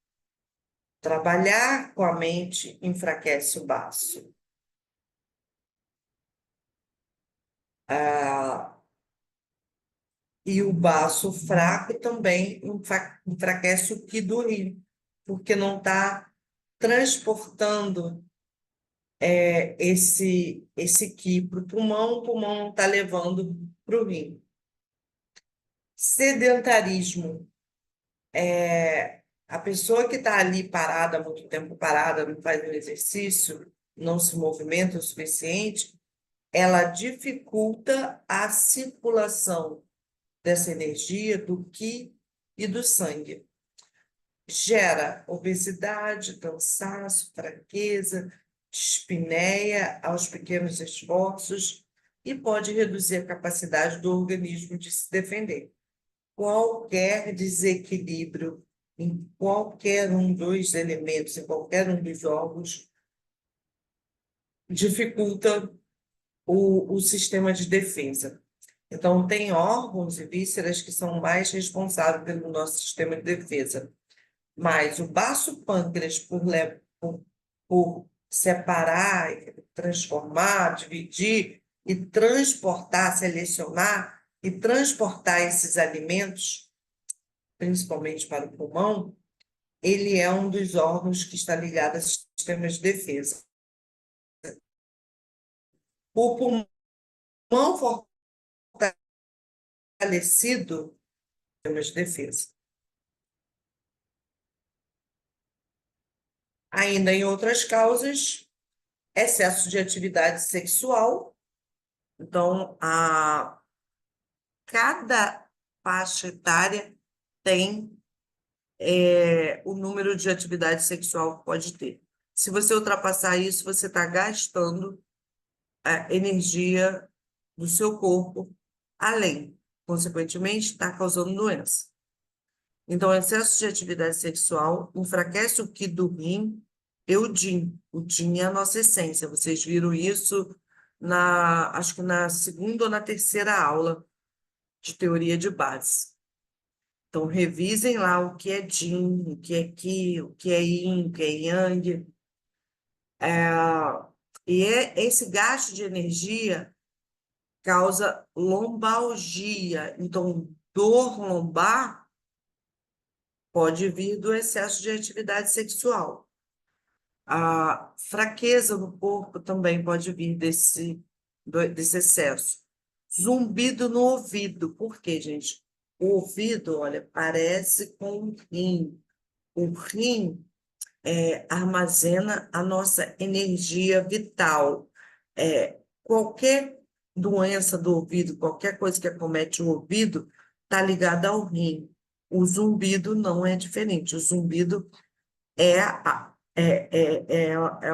Trabalhar com a mente enfraquece o baço. Ah, e o baço fraco também enfraquece o qi do rim, porque não está transportando esse qi para o pulmão não está levando para o rim. Sedentarismo. A pessoa que está ali parada, muito tempo parada, não faz um exercício, não se movimenta o suficiente, ela dificulta a circulação dessa energia, do qi e do sangue. Gera obesidade, cansaço, fraqueza, dispneia aos pequenos esforços e pode reduzir a capacidade do organismo de se defender. Qualquer desequilíbrio em qualquer um dos elementos, em qualquer um dos órgãos, dificulta o sistema de defesa. Então, tem órgãos e vísceras que são mais responsáveis pelo nosso sistema de defesa. Mas o baço pâncreas, por separar, transformar, dividir e transportar, selecionar e transportar esses alimentos, principalmente para o pulmão, ele é um dos órgãos que está ligado ao sistema de defesa. O pulmão fortalecido, sistema de defesa. Ainda em outras causas, excesso de atividade sexual. Então, cada faixa etária tem o número de atividade sexual que pode ter. Se você ultrapassar isso, você está gastando a energia do seu corpo além. Consequentemente, está causando doença. Então, excesso de atividade sexual enfraquece o qi do rim e o Jin. O Jin é a nossa essência. Vocês viram isso acho que na segunda ou na terceira aula de teoria de base. Então, revisem lá o que é Jin, o que é Qi, o que é Yin, o que é Yang. Esse gasto de energia causa lombalgia. Então, dor lombar pode vir do excesso de atividade sexual. A fraqueza no corpo também pode vir desse excesso. Zumbido no ouvido. Por quê, gente? O ouvido, olha, parece com o rim. O rim armazena a nossa energia vital. Qualquer doença do ouvido, qualquer coisa que acomete o ouvido, está ligada ao rim. O zumbido não é diferente. O zumbido é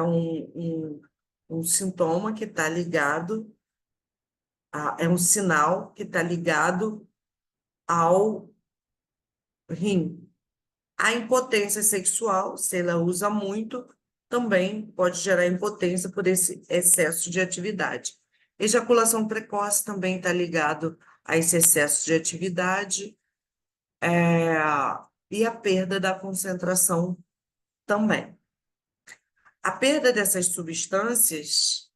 um sintoma que está ligado, é um sinal que está ligado ao rim. A impotência sexual, se ela usa muito, também pode gerar impotência por esse excesso de atividade. Ejaculação precoce também está ligado a esse excesso de atividade, e a perda da concentração também. A perda dessas substâncias,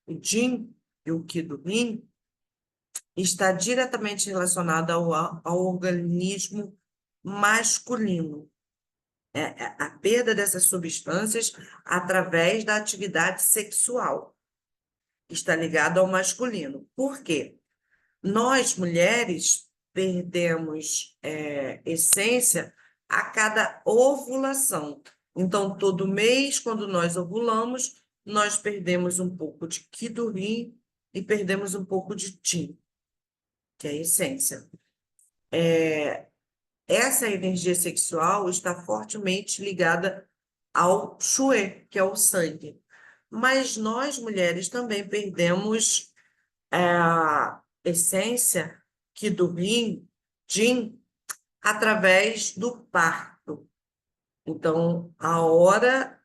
o Jin e o Qi do Yin, está diretamente relacionada ao organismo masculino. A perda dessas substâncias através da atividade sexual. Está ligado ao masculino. Por quê? Nós, mulheres, perdemos essência a cada ovulação. Então, todo mês, quando nós ovulamos, nós perdemos um pouco de Qi do Yin e perdemos um pouco de Qin, que é a essência. Essa energia sexual está fortemente ligada ao Xue, que é o sangue. Mas nós, mulheres, também perdemos a essência Qi do Yin, Jin, através do parto. Então, a hora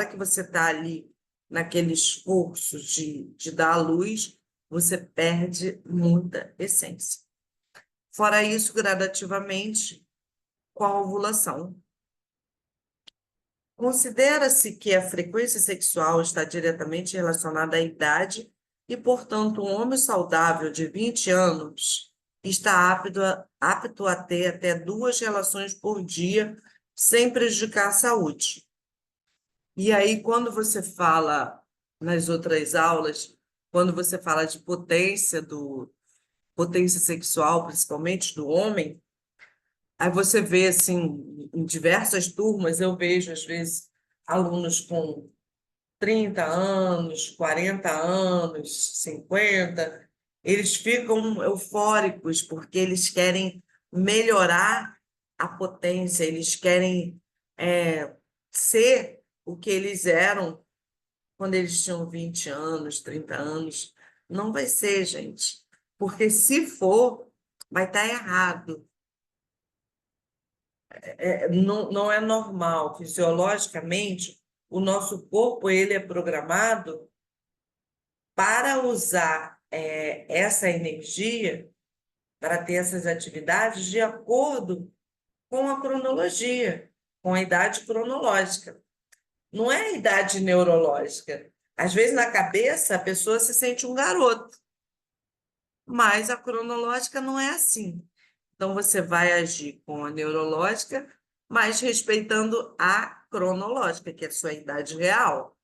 que você está ali naquele esforço de dar à luz, você perde muita essência. Fora isso, gradativamente, com a ovulação. Considera-se que a frequência sexual está diretamente relacionada à idade e, portanto, um homem saudável de 20 anos está apto a ter até 2 relações por dia sem prejudicar a saúde. E aí, quando você fala nas outras aulas, quando você fala de potência sexual, principalmente do homem, aí você vê, assim, em diversas turmas, eu vejo, às vezes, alunos com 30 anos, 40 anos, 50, eles ficam eufóricos porque eles querem melhorar a potência, eles querem ser o que eles eram quando eles tinham 20 anos, 30 anos. Não vai ser, gente, porque se for, vai estar errado. Não é normal. Fisiologicamente, o nosso corpo ele é programado para usar essa energia, para ter essas atividades de acordo com a cronologia, com a idade cronológica. Não é a idade neurológica. Às vezes, na cabeça, a pessoa se sente um garoto, mas a cronológica não é assim. Então, você vai agir com a neurológica, mas respeitando a cronológica, que é a sua idade real.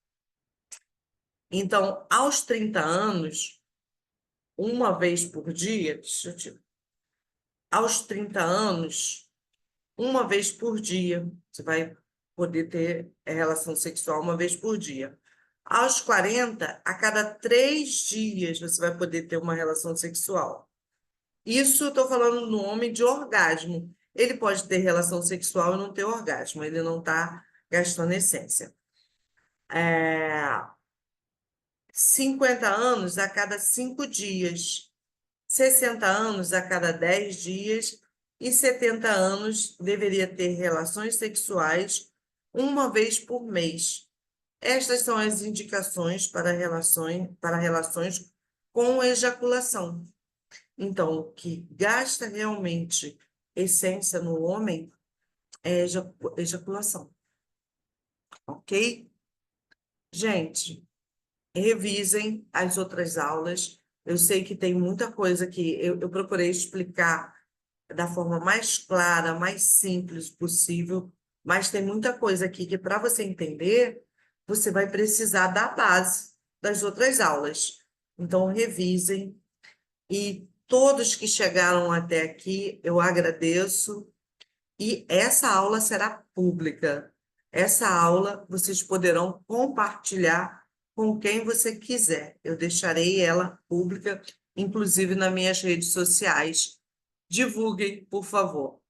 Então, aos 30 anos, uma vez por dia, aos 30 anos, uma vez por dia, você vai poder ter relação sexual uma vez por dia. Aos 40, a cada 3 dias, você vai poder ter uma relação sexual. Isso eu estou falando no homem de orgasmo. Ele pode ter relação sexual e não ter orgasmo, ele não está gastando essência. 50 anos a cada 5 dias, 60 anos a cada 10 dias e 70 anos deveria ter relações sexuais uma vez por mês. Estas são as indicações para relações com ejaculação. Então, o que gasta realmente essência no homem é ejaculação. Ok? Gente, revisem as outras aulas. Eu sei que tem muita coisa que eu procurei explicar da forma mais clara, mais simples possível, mas tem muita coisa aqui que, para você entender, você vai precisar da base das outras aulas. Então, revisem. E todos que chegaram até aqui, eu agradeço. E essa aula será pública. Essa aula vocês poderão compartilhar com quem você quiser. Eu deixarei ela pública, inclusive nas minhas redes sociais. Divulguem, por favor.